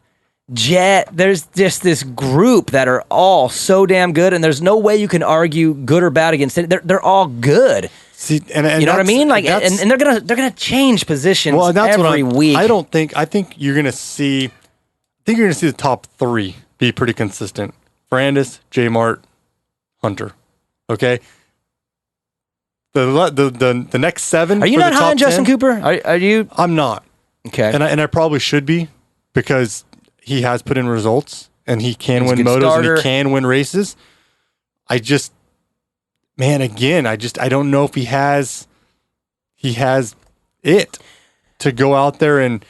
Jet. There's just this group that are all so damn good, and there's no way you can argue good or bad against it. They're all good. See, and you know what I mean? Like, and they're gonna change positions every week. I think you're gonna see the top 3 be pretty consistent. Ferrandis, J Mart, Hunter. Okay. The next 7. Are you not high on Justin Cooper? Are you? I'm not. Okay. And I probably should be, because he has put in results and he can He's a win good motos starter. and he can win races. I don't know if he has it to go out there and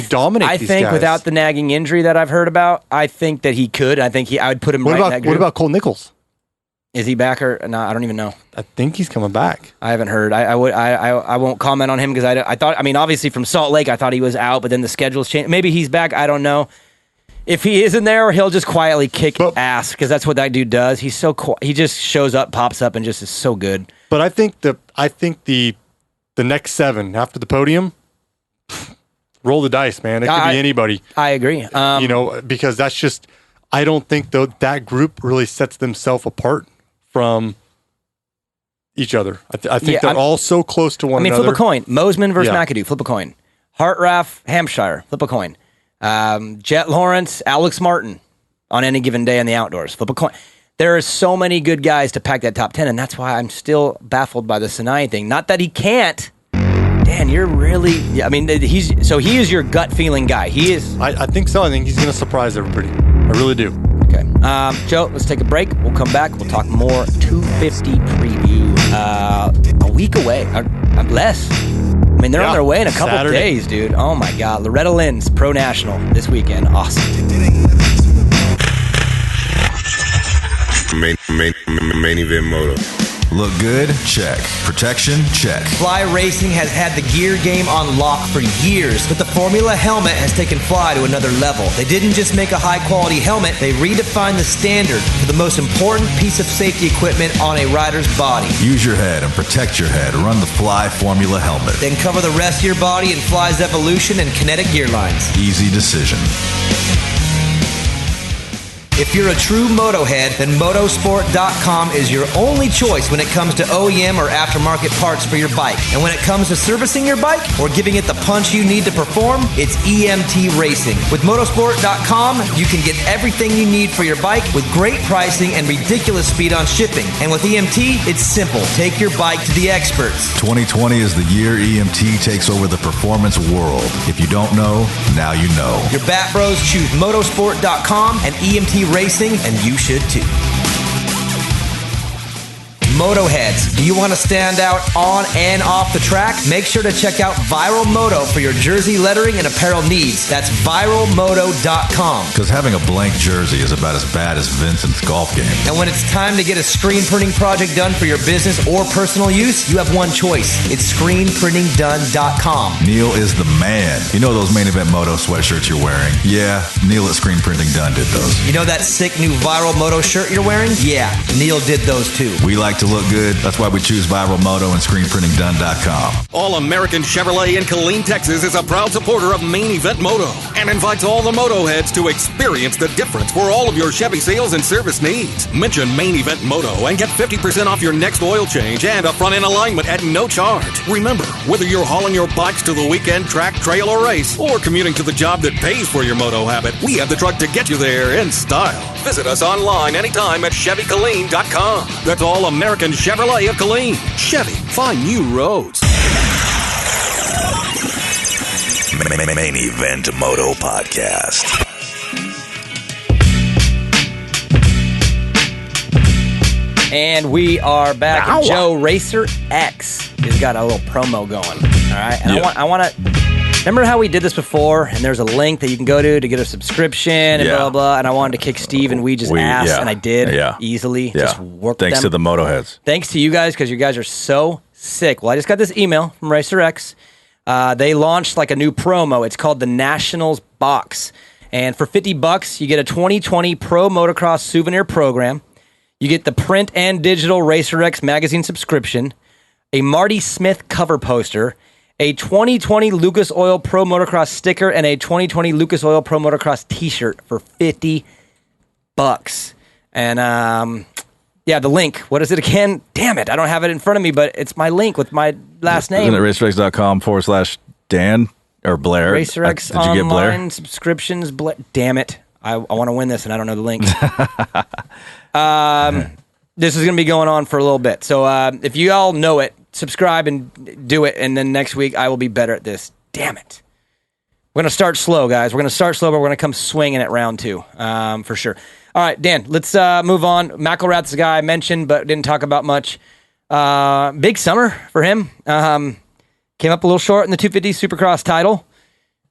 dominate I these think guys. without the nagging injury that I've heard about, I think that he could. I would put him in that group. What about Cole Nichols? Is he back or no? I don't even know. I think he's coming back. I haven't heard. I won't comment on him because I thought. I mean, obviously from Salt Lake, I thought he was out, but then the schedule's changed. Maybe he's back. I don't know. If he isn't there, he'll just quietly kick ass because that's what that dude does. He's so he just shows up, pops up, and just is so good. But I think the next 7 after the podium, roll the dice, man. It could be anybody. I agree. Because that's just. I don't think that group really sets themselves apart from each other. I think they're all so close to one another. Flip a coin. Mosiman versus McAdoo. Flip a coin. Hartraff, Hampshire. Flip a coin. Jet Lawrence, Alex Martin on any given day in the outdoors. Flip a coin. There are so many good guys to pack that top 10, and that's why I'm still baffled by the Sinai thing. Not that he can't. Dan, you're really... Yeah, I mean, he is your gut feeling guy. He is... I think so. I think he's going to surprise everybody. I really do. Okay. Joe, let's take a break. We'll come back. We'll talk more 250 preview a week away. Or less. I mean, they're on their way in a couple days, dude. Oh, my God. Loretta Lynn's Pro National this weekend. Awesome. Main event moto. Look good? Check. Protection? Check. Fly Racing has had the gear game on lock for years, but the Formula helmet has taken Fly to another level. They didn't just make a high-quality helmet, they redefined the standard for the most important piece of safety equipment on a rider's body. Use your head and protect your head. Run the Fly Formula helmet. Then cover the rest of your body in Fly's Evolution and Kinetic gear lines. Easy decision. If you're a true Motohead, then motosport.com is your only choice when it comes to OEM or aftermarket parts for your bike. And when it comes to servicing your bike or giving it the punch you need to perform, it's EMT Racing. With motosport.com, you can get everything you need for your bike with great pricing and ridiculous speed on shipping. And with EMT, it's simple. Take your bike to the experts. 2020 is the year EMT takes over the performance world. If you don't know, now you know. Your Bat Bros choose motosport.com and EMT Racing, and you should too. Motoheads, do you want to stand out on and off the track? Make sure to check out Viral Moto for your jersey lettering and apparel needs. That's viralmoto.com. Because having a blank jersey is about as bad as Vincent's golf game. And when it's time to get a screen printing project done for your business or personal use, you have one choice. It's screenprintingdone.com. Neil is the man. You know those Main Event Moto sweatshirts you're wearing? Yeah, Neil at Screen Printing Done did those. You know that sick new Viral Moto shirt you're wearing? Yeah, Neil did those too. We like to look good. That's why we choose Viral Moto and ScreenPrintingDone.com. All American Chevrolet in Killeen, Texas is a proud supporter of Main Event Moto and invites all the Moto heads to experience the difference for all of your Chevy sales and service needs. Mention Main Event Moto and get 50% off your next oil change and a front-end alignment at no charge. Remember, whether you're hauling your bikes to the weekend track, trail, or race, or commuting to the job that pays for your moto habit, we have the truck to get you there in style. Visit us online anytime at ChevyKilleen.com. That's all American Chevrolet of Killeen. Chevy, find new roads. Main Event Moto Podcast. And we are back. And Joe Racer X has got a little promo going. All right. And I want to remember how we did this before, and there's a link that you can go to get a subscription and blah, blah, blah. And I wanted to kick Steve, and we asked, and I did easily. Just worked Thanks to the Motoheads. Thanks to you guys, because you guys are so sick. Well, I just got this email from Racer X. They launched like a new promo. It's called the Nationals Box. And for $50, you get a 2020 Pro Motocross Souvenir Program. You get the print and digital Racer X magazine subscription, a Marty Smith cover poster, a 2020 Lucas Oil Pro Motocross sticker, and a 2020 Lucas Oil Pro Motocross t-shirt for $50. And the link. What is it again? Damn it, I don't have it in front of me, but it's my link with my last name. Isn't it racerx.com/Dan or Blair? Racer X Did you get Blair? Online subscriptions. Damn it. I want to win this, and I don't know the link. This is going to be going on for a little bit. So if you all know it, subscribe and do it, and then next week I will be better at this. Damn it. We're going to start slow, guys. We're going to start slow, but we're going to come swinging at round 2 for sure. All right, Dan, let's move on. McElrath's the guy I mentioned, but didn't talk about much. Big summer for him. Came up a little short in the 250 Supercross title.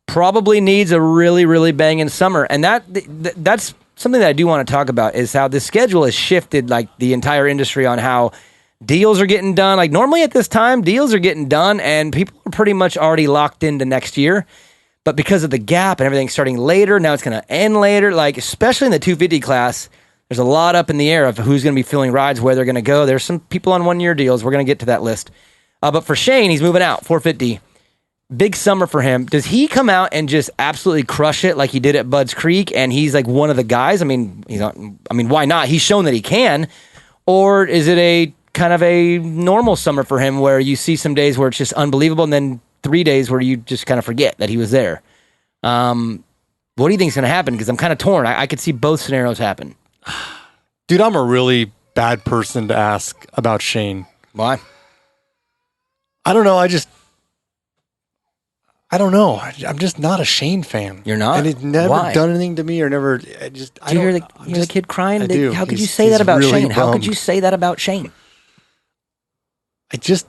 Probably needs a really, really banging summer. And that's something that I do want to talk about, is how the schedule has shifted, like the entire industry, on how deals are getting done. Like normally at this time, deals are getting done and people are pretty much already locked into next year. But because of the gap and everything starting later, now it's going to end later. Like, especially in the 250 class, there's a lot up in the air of who's going to be filling rides, where they're going to go. There's some people on 1-year deals. We're going to get to that list. But for Shane, he's moving out, 450. Big summer for him. Does he come out and just absolutely crush it like he did at Budds Creek, and he's like one of the guys? I mean, why not? He's shown that he can. Or is it a kind of a normal summer for him where you see some days where it's just unbelievable, and then 3 days where you just kind of forget that he was there? What do you think is going to happen? Because I'm kind of torn. I could see both scenarios happen. Dude, I'm a really bad person to ask about Shane. Why? I don't know. I don't know. I'm just not a Shane fan. You're not? And he's never done anything to me, or never. Do you hear the kid crying? I do. How could you say that about really Shane? How could bummed. you say that about Shane? I'm just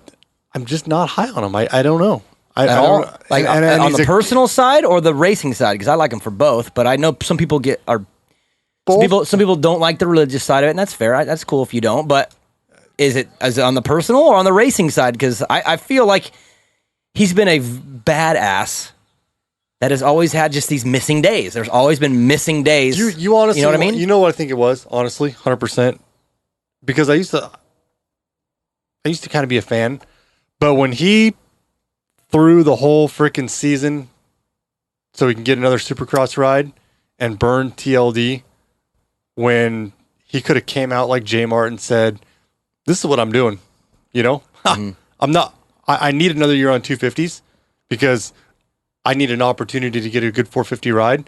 not high on him. I don't know. At all? Like and on the personal side or the racing side? Because I like him for both, but I know some people some people don't like the religious side of it, and that's fair. That's cool if you don't. But is it on the personal or on the racing side? Because I feel like he's been a badass that has always had just these missing days. There's always been missing days. You honestly, you know what I mean? You know what I think it was, honestly, 100%. Because I used to kind of be a fan, but when he threw the whole freaking season so he can get another Supercross ride and burn TLD, when he could have came out like J Mart and said, "This is what I'm doing," you know? Mm-hmm. I need another year on 250s because I need an opportunity to get a good 450 ride.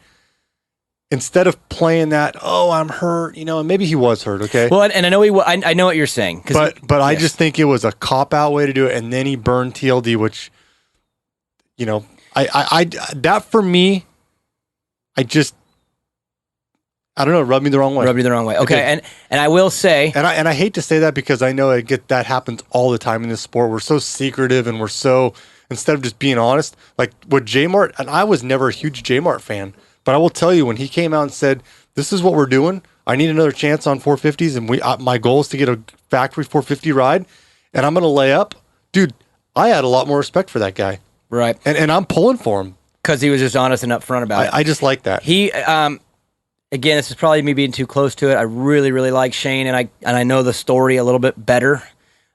Instead of playing that, I'm hurt, and maybe he was hurt, okay? Well, and I know I know what you're saying. But yes. I just think it was a cop-out way to do it, and then he burned TLD, which, that for me, I don't know, rubbed me the wrong way. Rubbed you the wrong way. Okay, and I will say, and I hate to say that because I know that happens all the time in this sport. We're so secretive, and we're so, instead of just being honest, like with J Mart, and I was never a huge J Mart fan, but I will tell you, when he came out and said, "This is what we're doing. I need another chance on 450s, and my goal is to get a factory 450 ride, and I'm going to lay up," dude, I had a lot more respect for that guy. Right. And I'm pulling for him because he was just honest and upfront about it. I just like that. He again, this is probably me being too close to it. I really, really like Shane, and I know the story a little bit better.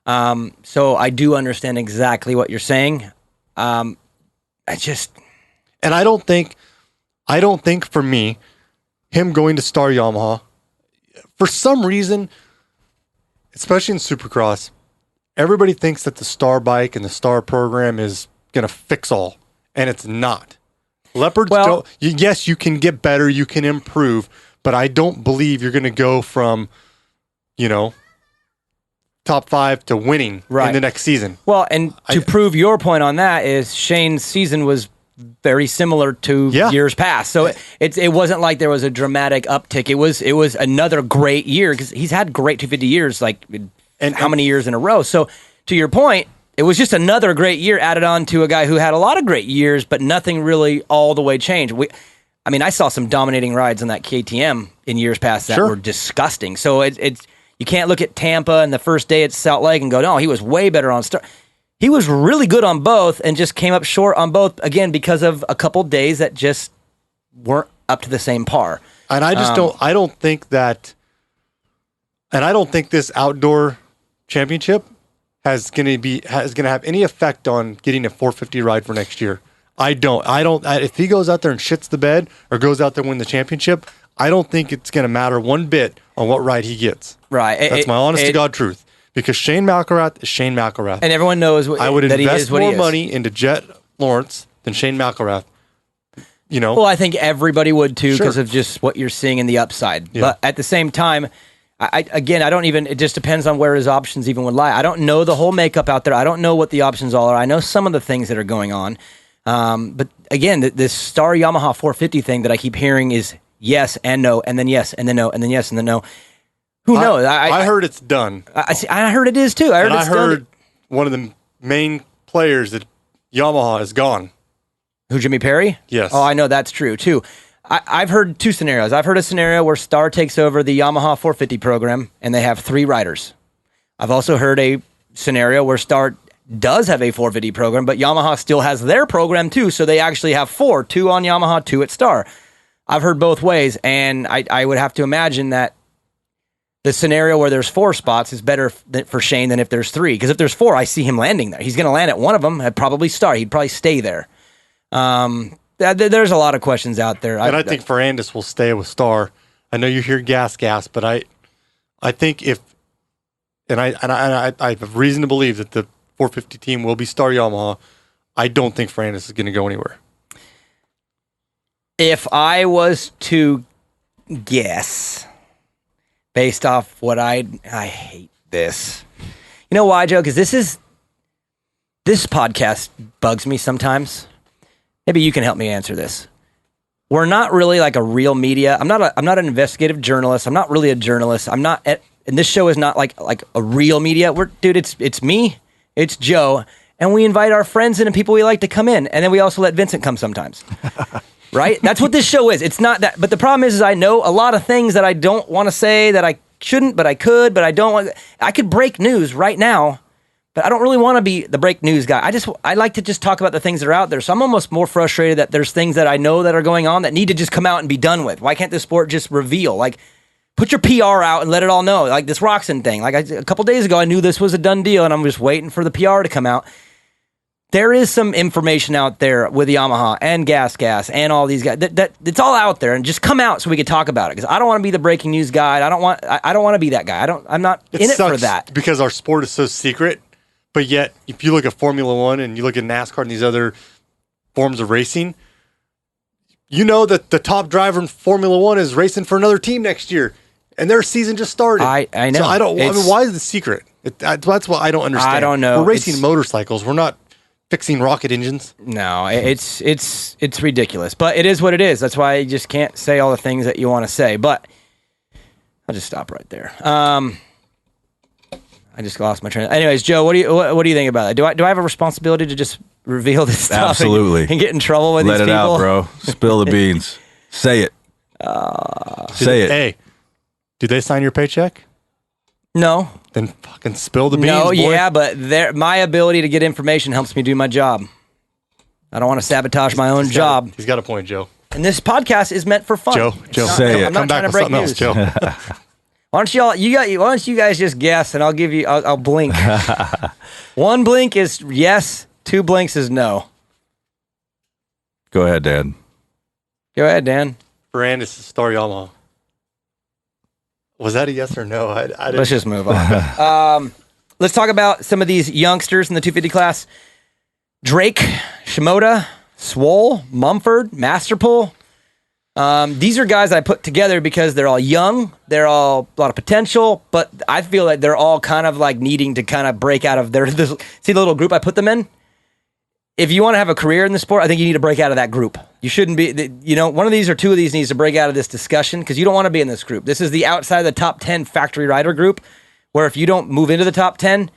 So I do understand exactly what you're saying. And I don't think for me, him going to Star Yamaha, for some reason, especially in Supercross, everybody thinks that the Star bike and the Star program is going to fix all, and it's not. Leopards don't. Yes, you can get better, you can improve, but I don't believe you're going to go from, top 5 to winning in the next season. Well, and to prove your point on that is Shane's season was very similar to years past. So it wasn't like there was a dramatic uptick. It was another great year because he's had great 250 years, and how many years in a row. So to your point, it was just another great year added on to a guy who had a lot of great years, but nothing really all the way changed. I saw some dominating rides on that KTM in years past that were disgusting. So it's you can't look at Tampa and the first day at Salt Lake and go, no, he was way better on Star. He was really good on both and just came up short on both, again, because of a couple days that just weren't up to the same par. And I don't think this outdoor championship is going to have any effect on getting a 450 ride for next year. If he goes out there and shits the bed or goes out there and win the championship, I don't think it's going to matter one bit on what ride he gets. Right. That's my honest to God truth. Because Shane McElrath is Shane McElrath. And everyone knows I would invest more money into Jet Lawrence than Shane McElrath. Well, I think everybody would too because of just what you're seeing in the upside. Yeah. But at the same time, it just depends on where his options even would lie. I don't know the whole makeup out there. I don't know what the options all are. I know some of the things that are going on. But again, this Star Yamaha 450 thing that I keep hearing is yes and no, and then yes, and then no, and then yes, and then no. Who knows? I heard it's done. I heard it is too. I heard one of the main players at Yamaha is gone. Who, Jimmy Perry? Yes. Oh, I know that's true too. I've heard two scenarios. I've heard a scenario where Star takes over the Yamaha 450 program and they have 3 riders. I've also heard a scenario where Star does have a 450 program, but Yamaha still has their program too, so they actually have 4, 2 on Yamaha, 2 at Star. I've heard both ways, and I would have to imagine that the scenario where there's 4 spots is better for Shane than if there's 3. Because if there's 4, I see him landing there. He's going to land at one of them. I'd probably start. He'd probably stay there. There's a lot of questions out there. And I think Ferrandis will stay with Star. I know you hear gas, but I think if I have reason to believe that the 450 team will be Star Yamaha. I don't think Ferrandis is going to go anywhere. If I was to guess, based off what I hate this. You know why, Joe? Because this podcast bugs me sometimes. Maybe you can help me answer this. We're not really like a real media. I'm not an investigative journalist. I'm not really a journalist. And this show is not like a real media. It's me, it's Joe, and we invite our friends in and people we like to come in, and then we also let Vincent come sometimes. Right? That's what this show is. It's not that. But the problem is I know a lot of things that I don't want to say that I shouldn't, but I could, but I don't want. I could break news right now, but I don't really want to be the break news guy. I like to just talk about the things that are out there. So I'm almost more frustrated that there's things that I know that are going on that need to just come out and be done with. Why can't the sport just reveal? Like, put your PR out and let it all know. Like this Roczen thing. A couple days ago, I knew this was a done deal, and I'm just waiting for the PR to come out. There is some information out there with Yamaha and Gas and all these guys. That it's all out there, and just come out so we can talk about it. Because I don't want to be the breaking news guy. I don't want to be that guy. I'm not in it for that. Because our sport is so secret. But yet, if you look at Formula One and you look at NASCAR and these other forms of racing, you know that the top driver in Formula One is racing for another team next year, and their season just started. I know. So why is the secret? That's what I don't understand. I don't know. We're racing motorcycles. We're not fixing rocket engines. No, it's ridiculous. But it is what it is. That's why you just can't say all the things that you want to say. But I'll just stop right there. I just lost my train. Anyways, Joe, what do you think about that? Do I have a responsibility to just reveal this stuff? Absolutely. And get in trouble with these people? Let it out, bro. Spill the beans. Say it. Say it. Hey, did they sign your paycheck? No. Then fucking spill the beans, No, boy. yeah, but my ability to get information helps me do my job. I don't want to sabatage my own job. He's got a point, Joe. And this podcast is meant for fun. Joe, say it. I'm not trying to break news. Joe. Why don't you guys just guess, and I'll blink. 1 blink is yes, 2 blinks is no. Go ahead, Dan. Go ahead, Dan. Ferrandis is Star Yamaha. Was that a yes or no? I didn't. Let's just move on. Let's talk about some of these youngsters in the 250 class. Drake, Shimoda, Swole, Mumford, Masterpool. These are guys I put together because they're all young, they're all a lot of potential, but I feel like they're all kind of like needing to kind of break out of see the little group I put them in? if you want to have a career in the sport, I think you need to break out of that group. You shouldn't be, one of these or two of these needs to break out of this discussion because you don't want to be in this group. This is the outside of the top 10 factory rider group, where if you don't move into the top 10,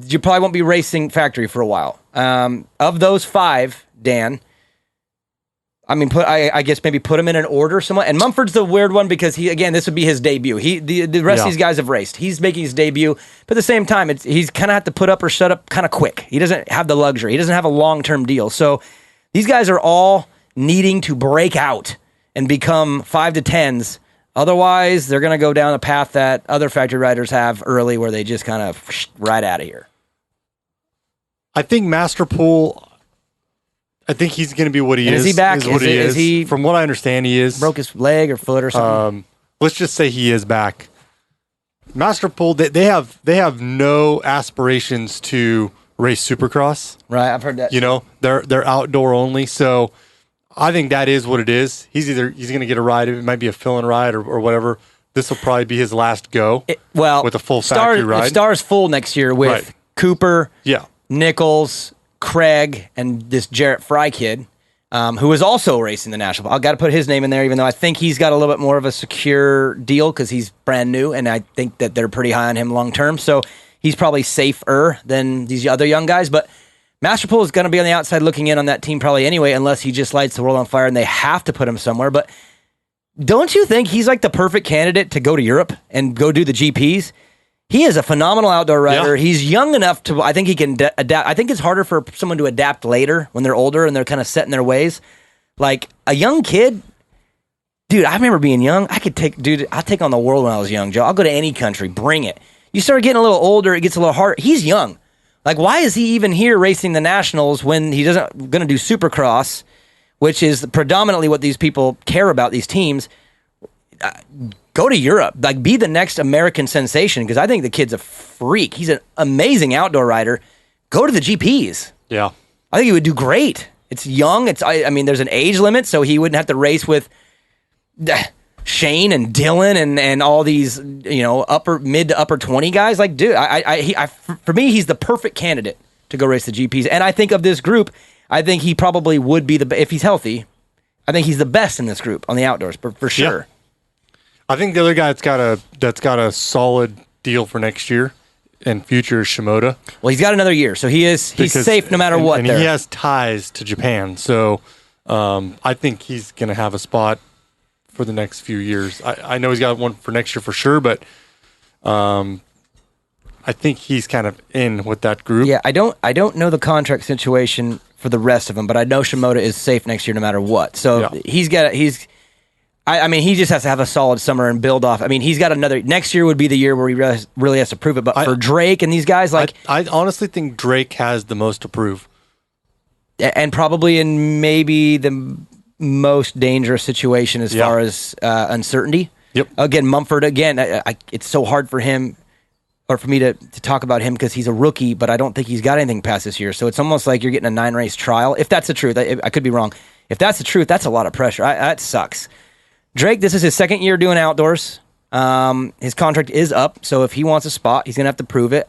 you probably won't be racing factory for a while. Of those 5, Dan, I mean, I guess maybe put him in an order somewhat. And Mumford's the weird one because this would be his debut. The rest of these guys have raced. He's making his debut, but at the same time, he's kind of have to put up or shut up kind of quick. He doesn't have the luxury. He doesn't have a long-term deal. So these guys are all needing to break out and become 5 to 10s. Otherwise, they're going to go down a path that other factory riders have early, where they just kind of right out of here. I think Masterpool. I think he's going to be what he is. Is he back? Is he? From what I understand, he is. Broke his leg or foot or something. Let's just say he is back. Masterpool, they have no aspirations to race Supercross. Right, I've heard that. They're outdoor only. So I think that is what it is. He's going to get a ride. It might be a fill-in ride or whatever. This will probably be his last go. With a full factory ride. Star's full next year with Cooper, Nichols, Craig, and this Jarrett Fry kid, who is also racing the National. I've got to put his name in there, even though I think he's got a little bit more of a secure deal because he's brand new, and I think that they're pretty high on him long term. So he's probably safer than these other young guys. But Masterpool is going to be on the outside looking in on that team probably anyway, unless he just lights the world on fire and they have to put him somewhere. But don't you think he's like the perfect candidate to go to Europe and go do the GPs? He is a phenomenal outdoor rider. Yeah. He's young enough to, I think he can adapt. I think it's harder for someone to adapt later when they're older and they're kind of set in their ways. Like a young kid, dude, I remember being young. I'll take on the world when I was young, Joe. I'll go to any country, bring it. You start getting a little older, it gets a little harder. He's young. Like, why is he even here racing the Nationals when he doesn't going to do Supercross, which is predominantly what these people care about, these teams? Go to Europe, like be the next American sensation, because I think the kid's a freak. He's an amazing outdoor rider. Go to the GPs. Yeah. I think he would do great. It's young. I mean, there's an age limit, so he wouldn't have to race with Shane and Dylan and all these, mid to upper 20 guys. Like, dude, for me, he's the perfect candidate to go race the GPs. And I think of this group, I think he probably would be if he's healthy, I think he's the best in this group on the outdoors, for sure. Yeah. I think the other guy that's got a solid deal for next year and future is Shimoda. Well, he's got another year, so he's safe no matter what. And he has ties to Japan, so I think he's going to have a spot for the next few years. I know he's got one for next year for sure, but I think he's kind of in with that group. Yeah, I don't know the contract situation for the rest of them, but I know Shimoda is safe next year no matter what. So he just has to have a solid summer and build off. I mean, he's got next year would be the year where he really has to prove it. But for Drake and these guys, I honestly think Drake has the most to prove. And probably in maybe the most dangerous situation as far as uncertainty. Yep. Again, Mumford, it's so hard for him or for me to talk about him because he's a rookie, but I don't think he's got anything past this year. So it's almost like you're getting a 9-race trial. If that's the truth, I could be wrong. If that's the truth, that's a lot of pressure. That sucks. Drake, this is his second year doing outdoors. His contract is up, so if he wants a spot, he's going to have to prove it.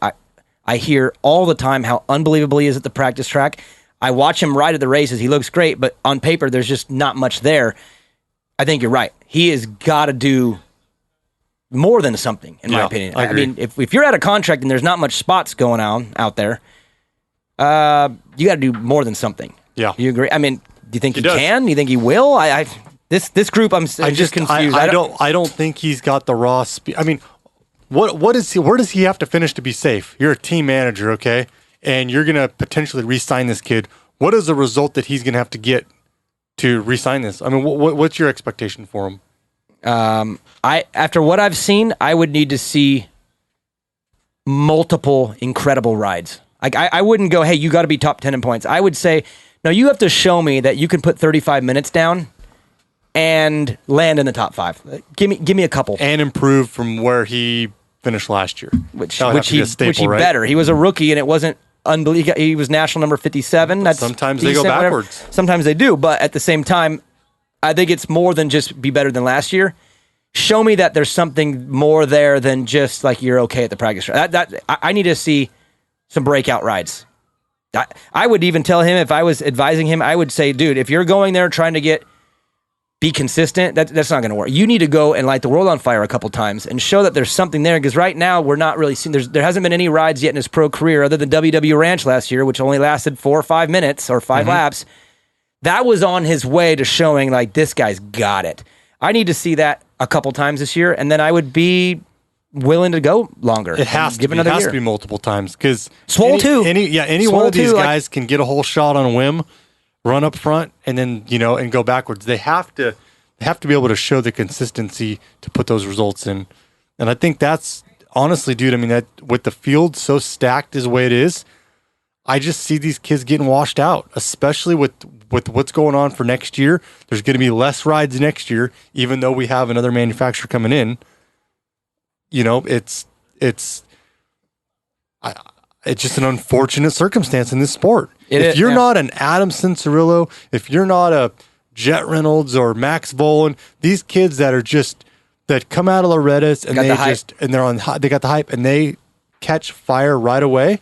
I hear all the time how unbelievable he is at the practice track. I watch him ride at the races. He looks great, but on paper, there's just not much there. I think you're right. He has got to do more than something, in my opinion. I agree. mean, if you're at a contract and there's not much spots going on out there, you got to do more than something. Yeah. You agree? I mean, do you think he can? Do you think he will? This group, I'm just confused. I don't think he's got the raw speed. I mean, where does he have to finish to be safe? You're a team manager, okay? And you're going to potentially re-sign this kid. What is the result that he's going to have to get to re-sign this? I mean, what's your expectation for him? After what I've seen, I would need to see multiple incredible rides. Like I wouldn't go, hey, you got to be top 10 in points. I would say, no, you have to show me that you can put 35 minutes down and land in the top 5. Give me a couple. And improve from where he finished last year. Which he better. He was a rookie and it wasn't unbelievable. He was national number 57. That's sometimes decent, they go backwards. Whatever. Sometimes they do, but at the same time, I think it's more than just be better than last year. Show me that there's something more there than just like you're okay at the practice track. I need to see some breakout rides. I would even tell him, if I was advising him, I would say, dude, if you're going there trying to be consistent, that's not going to work. You need to go and light the world on fire a couple times and show that there's something there, because right now we're not really seeing, there hasn't been any rides yet in his pro career other than WW Ranch last year, which only lasted 4 or 5 minutes or 5 laps. That was on his way to showing like, this guy's got it. I need to see that a couple times this year, and then I would be willing to go longer. It has to be. It has to be multiple times, because any one of these guys can get a whole shot on a whim, run up front, and then and go backwards. They have to be able to show the consistency to put those results in, and I think that's honestly, dude. I mean, that with the field so stacked as the way it is, I just see these kids getting washed out, especially with what's going on for next year. There's going to be less rides next year, even though we have another manufacturer coming in. It's just an unfortunate circumstance in this sport. If you're not an Adam Cincerillo, if you're not a Jet Reynolds or Max Volan, these kids that come out of Loretta's and they got the hype and they catch fire right away.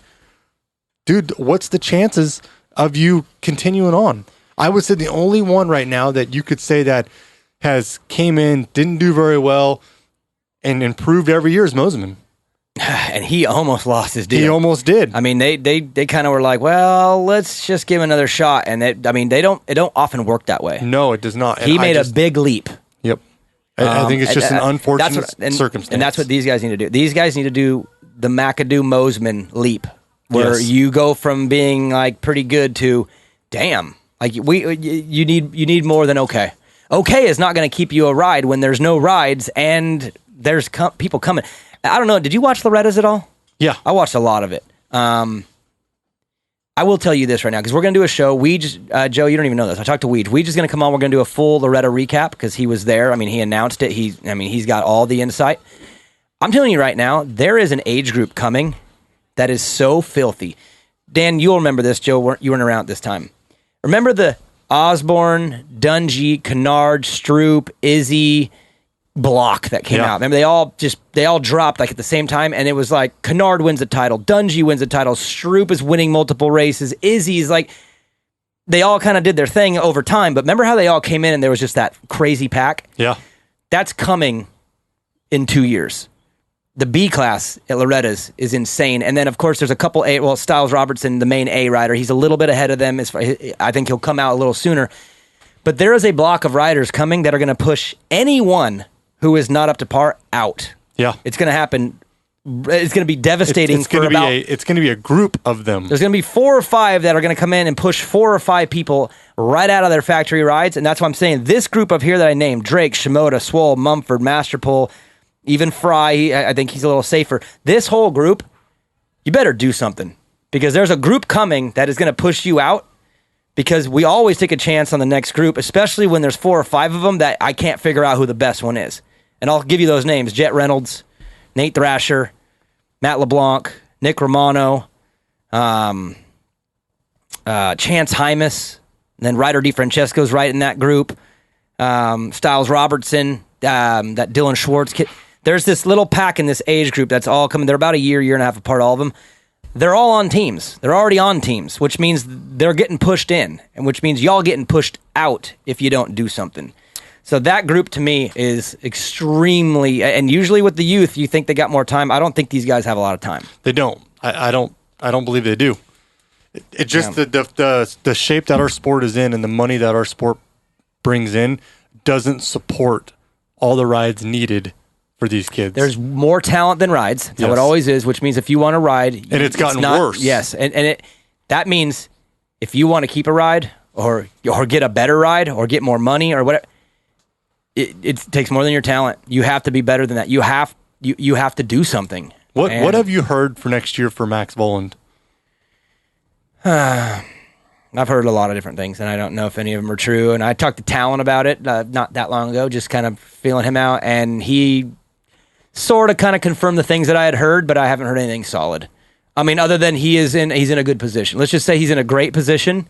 Dude, what's the chances of you continuing on? I would say the only one right now that you could say that has came in, didn't do very well, and improved every year is Mosiman. And he almost lost his deal. He almost did. I mean, they kind of were like, well, let's just give him another shot. And it don't often work that way. No, it does not. He made a big leap. Yep. I think it's just an unfortunate circumstance. And that's what these guys need to do. These guys need to do the McAdoo Mosiman leap, where you go from being like pretty good to, damn, like you need more than okay. Okay is not going to keep you a ride when there's no rides and there's people coming. I don't know. Did you watch Loretta's at all? Yeah. I watched a lot of it. I will tell you this right now, because we're going to do a show. Joe, you don't even know this. I talked to Weege. Weege is going to come on. We're going to do a full Loretta recap because he was there. I mean, he announced it. He's got all the insight. I'm telling you right now, there is an age group coming that is so filthy. Dan, you'll remember this. Joe, you weren't around at this time. Remember the Osborne, Dungy, Kennard, Stroop, Izzy block that came out? Remember they all dropped like at the same time, and it was like Kennard wins the title, Dungy wins the title, Stroop is winning multiple races, Izzy's like, they all kind of did their thing over time. But remember how they all came in and there was just that crazy pack? Yeah. That's coming in 2 years. The B class at Loretta's is insane. And then, of course, there's a couple Styles Robertson, the main A rider, he's a little bit ahead of them. I think he'll come out a little sooner. But there is a block of riders coming that are going to push anyone who is not up to par out. Yeah. It's going to happen. It's going to be devastating. It's going to be a group of them. There's going to be 4 or 5 that are going to come in and push 4 or 5 people right out of their factory rides. And that's why I'm saying this group of here that I named, Drake, Shimoda, Swoll, Mumford, Masterpole, even Fry, I think he's a little safer. This whole group, you better do something, because there's a group coming that is going to push you out, because we always take a chance on the next group, especially when there's 4 or 5 of them that I can't figure out who the best one is. And I'll give you those names: Jet Reynolds, Nate Thrasher, Matt LeBlanc, Nick Romano, Chance Hymas, and then Ryder DiFrancesco's right in that group. Styles Robertson, that Dylan Schwartz kid. There's this little pack in this age group that's all coming. They're about a year and a half apart, all of them. They're all on teams. They're already on teams, which means they're getting pushed in, and which means y'all getting pushed out if you don't do something. So that group to me is extremely, and usually with the youth, you think they got more time. I don't think these guys have a lot of time. They don't. I don't believe they do. It just the shape that our sport is in and the money that our sport brings in doesn't support all the rides needed for these kids. There's more talent than rides. That's how it always is, which means if you want to ride... And it's gotten worse. Yes, and that means if you want to keep a ride or get a better ride or get more money or whatever, it takes more than your talent. You have to be better than that. You have to do something. What have you heard for next year for Max Voland? I've heard a lot of different things, and I don't know if any of them are true. And I talked to Talon about it not that long ago, just kind of feeling him out, and he sort of kind of confirmed the things that I had heard, but I haven't heard anything solid. I mean, other than he's in a good position. Let's just say he's in a great position,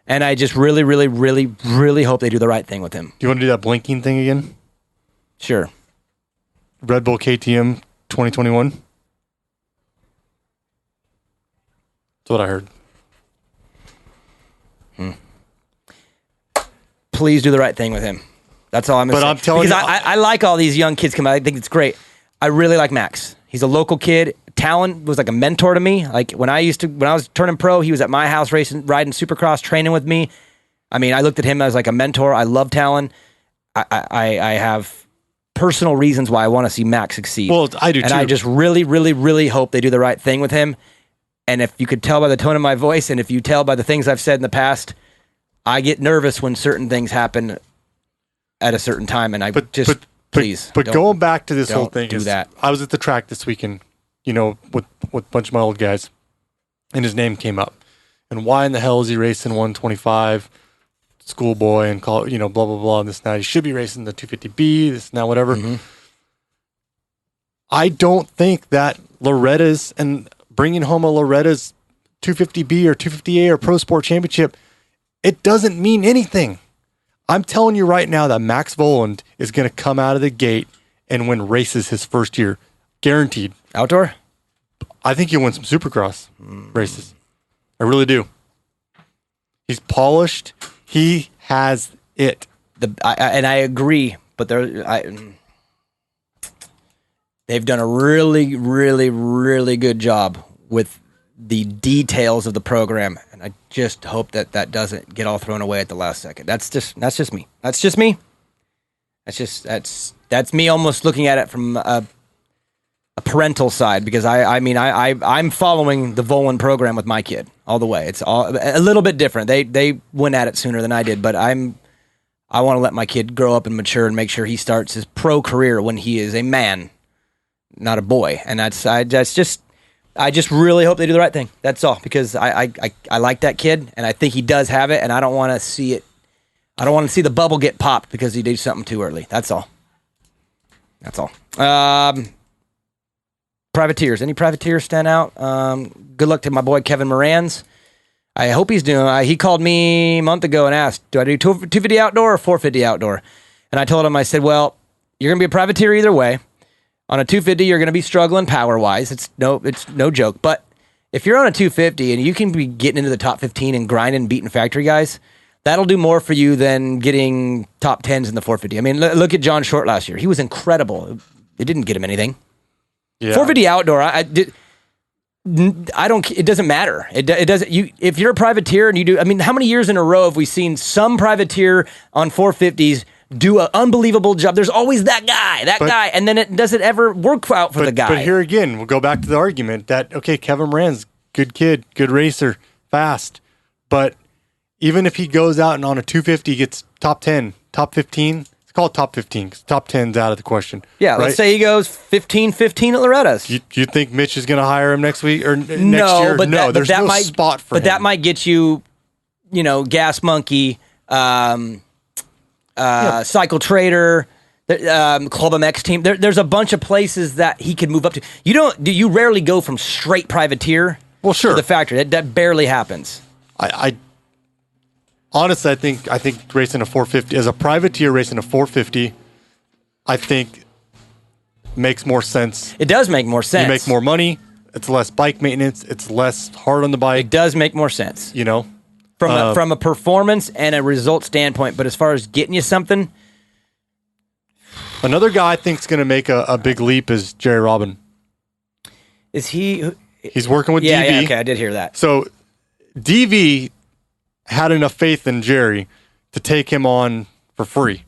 and I just really, really, really, really hope they do the right thing with him. Do you want to do that blinking thing again? Sure. Red Bull KTM 2021. That's what I heard. please do the right thing with him. That's all I'm going to say. But I'm telling because you, I like all these young kids coming out. I think it's great. I really like Max. He's a local kid. Talon was like a mentor to me. Like when I was turning pro, he was at my house riding Supercross, training with me. I mean, I looked at him as like a mentor. I love Talon. I have personal reasons why I want to see Max succeed. Well, I do too. And I just really, really, really hope they do the right thing with him. And if you could tell by the tone of my voice, and if you tell by the things I've said in the past, I get nervous when certain things happen at a certain time, and please. But going back to this whole thing, do that. I was at the track this weekend, with a bunch of my old guys, and his name came up. And why in the hell is he racing 125, schoolboy, and blah, blah, blah, and this and that. He should be racing the 250B, this and that, whatever. Mm-hmm. I don't think that Loretta's, and bringing home a Loretta's 250B or 250A or Pro Sport Championship, it doesn't mean anything. I'm telling you right now that Max Voland is going to come out of the gate and win races his first year. Guaranteed. Outdoor? I think he'll win some Supercross races. I really do. He's polished. He has it. And I agree, but they've done a really, really, really good job with the details of the program, and I just hope that doesn't get all thrown away at the last second. That's just me. That's me almost looking at it from a parental side, because I'm following the Volan program with my kid all the way. It's all a little bit different. They went at it sooner than I did, but I want to let my kid grow up and mature and make sure he starts his pro career when he is a man, not a boy. And I just really hope they do the right thing. That's all, because I like that kid, and I think he does have it, and I don't want to see it. I don't want to see the bubble get popped because he did something too early. That's all. Privateers. Any privateers stand out? Good luck to my boy Kevin Moran's. I hope he's doing. He called me a month ago and asked, "Do I do 250 outdoor or 450 outdoor?" And I told him, I said, "Well, you're gonna be a privateer either way. On a 250, you're going to be struggling power-wise. It's no joke. But if you're on a 250 and you can be getting into the top 15 and grinding and beating factory guys, that'll do more for you than getting top 10s in the 450. I mean, look at John Short last year. He was incredible. It didn't get him anything. Yeah. 450 outdoor, it doesn't matter. It doesn't. If you're a privateer and you do, I mean, how many years in a row have we seen some privateer on 450s do an unbelievable job? There's always that guy, and then it doesn't ever work out for the guy. But here again, we'll go back to the argument that, okay, Kevin Moran's good kid, good racer, fast, but even if he goes out and on a 250 gets top 10, top 15, it's called top 15 because top 10's out of the question. Yeah, right? Let's say he goes 15-15 at Loretta's. You think Mitch is going to hire him next week or next year? No, there's no spot for him. But that might get you, Gas Monkey, Cycle Trader, Club MX team. There's a bunch of places that he could move up to. You rarely go from straight privateer to the factory. That barely happens. I honestly, I think racing a 450 as a privateer, racing a 450, I think makes more sense. It does make more sense. You make more money. It's less bike maintenance. It's less hard on the bike. It does make more sense. From a performance and a result standpoint, but as far as getting you something, another guy I think is going to make a big leap is Jerry Robin. Is he? He's working with DV. Yeah, okay, I did hear that. So DV had enough faith in Jerry to take him on for free.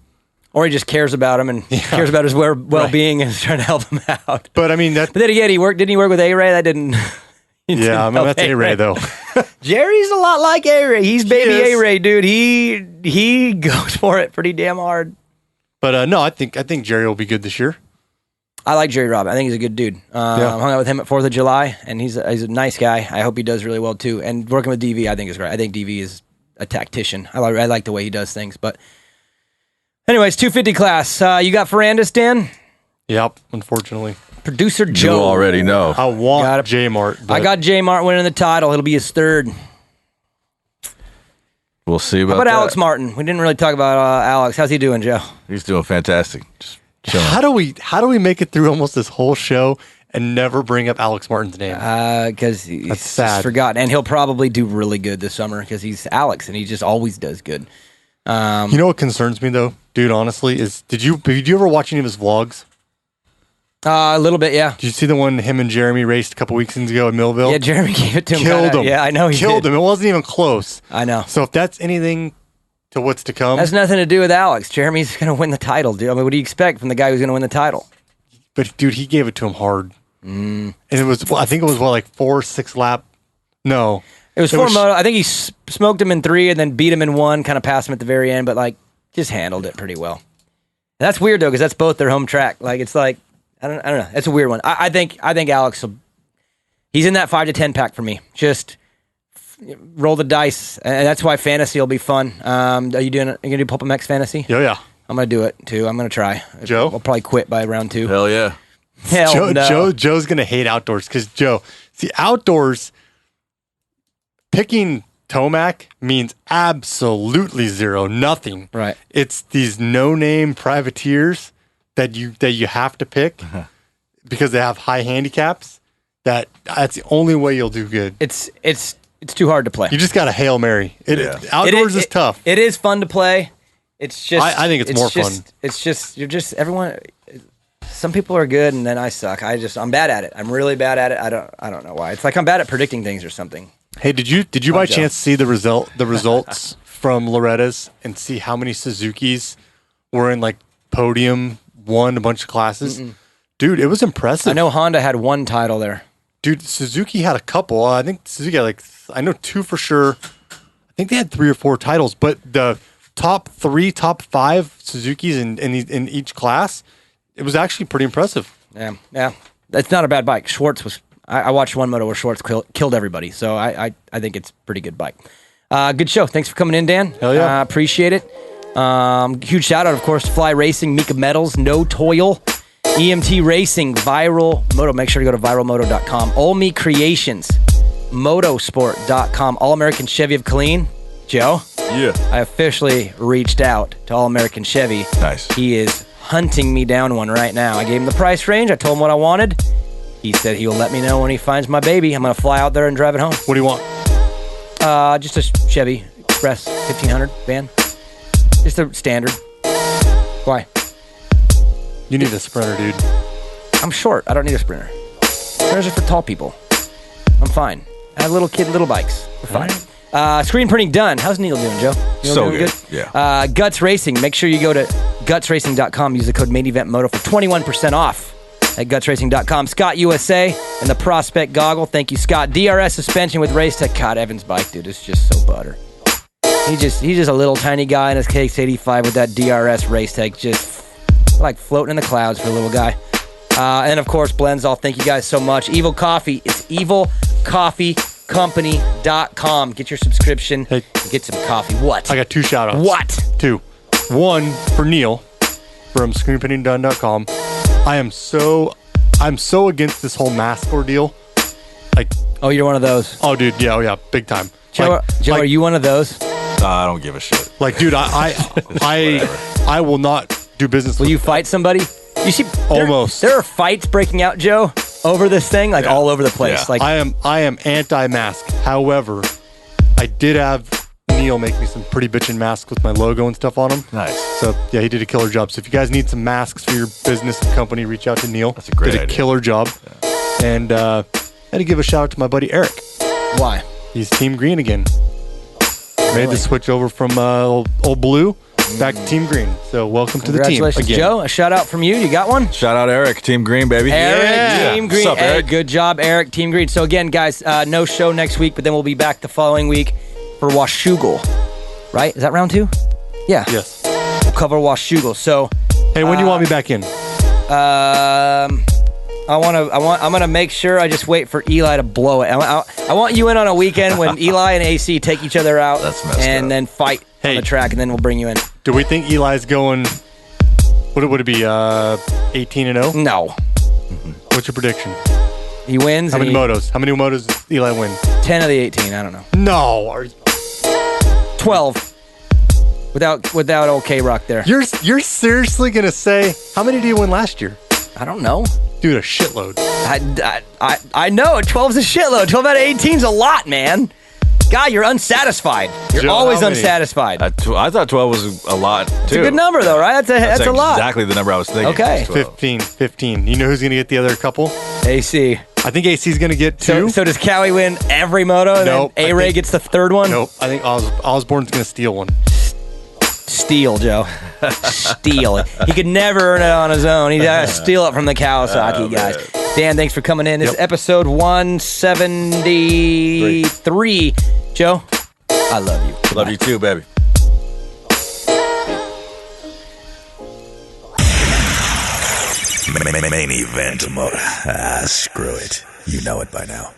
Or he just cares about him and cares about his well-being and is trying to help him out. But I mean, but then again, didn't he work with A-Ray? That didn't. Yeah, I mean, that's A-Ray though. Jerry's a lot like A-Ray. He's baby A-Ray, dude. He goes for it pretty damn hard. But no, I think Jerry will be good this year. I like Jerry Robin. I think he's a good dude. I hung out with him at 4th of July, and he's a nice guy. I hope he does really well too. And working with DV, I think is great. I think DV is a tactician. I like the way he does things. But anyways, 250 class. You got Ferrandis, Dan? Yep, unfortunately. Producer Joe. You already know. I want J-Mart. I got J-Mart winning the title. It'll be his third. We'll see about that. How about Alex Martin? We didn't really talk about Alex. How's he doing, Joe? He's doing fantastic. Just chilling. How do we make it through almost this whole show and never bring up Alex Martin's name? Because he's just forgotten. And he'll probably do really good this summer because he's Alex and he just always does good. You know what concerns me though, dude? Honestly, is did you ever watch any of his vlogs? A little bit, yeah. Did you see the one him and Jeremy raced a couple weekends ago at Millville? Yeah, Jeremy gave it to him. Killed him. Yeah, I know he killed did. him. It wasn't even close. I know. So if that's anything to what's to come, Has nothing to do with Alex. Jeremy's going to win the title, dude. I mean, what do you expect from the guy who's going to win the title? but dude, he gave it to him hard. And it was, I think it was like 4 6 lap. No, It was four Moto. I think he smoked him in 3 and then beat him in 1, kind of passed him at the very end, but like just handled it pretty well. And that's weird though, because that's both their home track. Like it's like I don't know. It's a weird one. I think Alex he's in that 5 to 10 pack for me. Just roll the dice, and that's why fantasy will be fun. Are you gonna do Pulp MX fantasy? Yeah. I'm gonna do it too. I'm gonna try. Joe? I'll probably quit by round 2. Hell yeah. Hell no. Joe's gonna hate outdoors because outdoors picking Tomac means absolutely zero, nothing. Right. It's these no-name privateers that you have to pick because they have high handicaps. That's the only way you'll do good. It's too hard to play. You just got to Hail Mary. Outdoors is tough. It is fun to play. It's just I think it's more fun. It's just everyone. Some people are good, and then I suck. I'm bad at it. I'm really bad at it. I don't know why. It's like I'm bad at predicting things or something. Hey, did you by chance see the results from Loretta's and see how many Suzukis were in like podium, won a bunch of classes? Dude, it was impressive. I know Honda had 1 title there. Dude, Suzuki had a couple. I think Suzuki had I know 2 for sure. I think they had 3 or 4 titles, but the top 5 Suzukis in each class, it was actually pretty impressive. Yeah. It's not a bad bike. Schwartz was. I watched one moto where Schwartz killed everybody, so I think it's a pretty good bike. Good show. Thanks for coming in, Dan. Hell yeah. Appreciate it. Huge shout out, of course, to Fly Racing, Mika Metals, No Toil, EMT Racing, Viral Moto. Make sure to go to viralmoto.com. Olmi Creations, motosport.com. All American Chevy of Killeen. Joe? Yeah. I officially reached out to All American Chevy. Nice. He is hunting me down one right now. I gave him the price range. I told him what I wanted. He said he will let me know when he finds my baby. I'm going to fly out there and drive it home. What do you want? Just a Chevy Express 1500 van. Just a standard. Why? You need a Sprinter, dude. I'm short. I don't need a Sprinter. Sprinters are for tall people. I'm fine. I have little bikes. We're fine. Screen printing done. How's Neil doing, Joe? Neil So doing good. Yeah. Guts Racing. Make sure you go to gutsracing.com. Use the code MainEventMoto for 21% off at gutsracing.com. Scott USA and the Prospect Goggle. Thank you, Scott. DRS suspension with Race Tech. God, Evan's bike, dude, is just so butter. He's just a little tiny guy in his KX85 with that DRS Race Tech, just like floating in the clouds for a little guy. And of course, Blendzall. Thank you guys so much. Evil Coffee. It's evilcoffeecompany.com. Get your subscription. Hey. And get some coffee. What? I got 2 shout outs. What? 2. 1 for Neil from screenprintingdone.com. I'm so against this whole mask ordeal. Like, Oh, you're one of those. oh, dude, yeah, big time. Joe, are you one of those? I don't give a shit. Like, dude, I will not do business. Will you fight somebody? You see, Almost. There are fights breaking out, Joe, over this thing, like all over the place. Yeah. Like I am anti-mask. However, I did have Neil make me some pretty bitchin' masks with my logo and stuff on them. Nice. So yeah, he did a killer job. So if you guys need some masks for your business and company, reach out to Neil. That's a great Did a idea. killer job. Yeah. And I had to give a shout out to my buddy Eric. why? He's Team Green again. Made the switch over from old Blue back to Team Green. So welcome to the team Congratulations, again. Joe. A shout out from you. You got one? Shout out Eric, Team Green, baby. Eric, Team Green. What's up, Hey, Eric? good job, Eric, Team Green. So again, guys, no show next week, but then we'll be back the following week for Washougal. Right? Is that round 2? Yeah. Yes. We'll cover Washougal. So Hey, when do you want me back in? I'm gonna make sure I just wait for Eli to blow it. I want you in on a weekend when Eli and AC take each other out. That's messed and up. then fight on Hey. the track, and then we'll bring you in. Do we think Eli's going? What would it be? 18-0? No, What's your prediction? he wins. How and many motos? How many motos does Eli win? 10 of the 18. I don't know. No, 12. Without OK Rock there. you're seriously gonna say how many did you win last year? I don't know. Dude, a shitload. I know 12's a shitload. 12 out of 18's a lot, man. Guy, you're unsatisfied. You're Joe, always how many? unsatisfied. I thought 12 was a lot, too. It's a good number, though, right? That's a lot. Exactly the number I was thinking. Okay. 15. You know who's going to get the other couple? AC. I think AC's going to get 2. So does Cowie win every moto? And Nope, then I A-Ray think- gets the third one? Nope. I think Osborne's going to steal one. Steal, Joe. Steal. He could never earn it on his own. He got to steal it from the Kawasaki guys. Dan, thanks for coming in. It's episode 173. Joe, I love you. Love you too, baby. Main event motor. Screw it. You know it by now.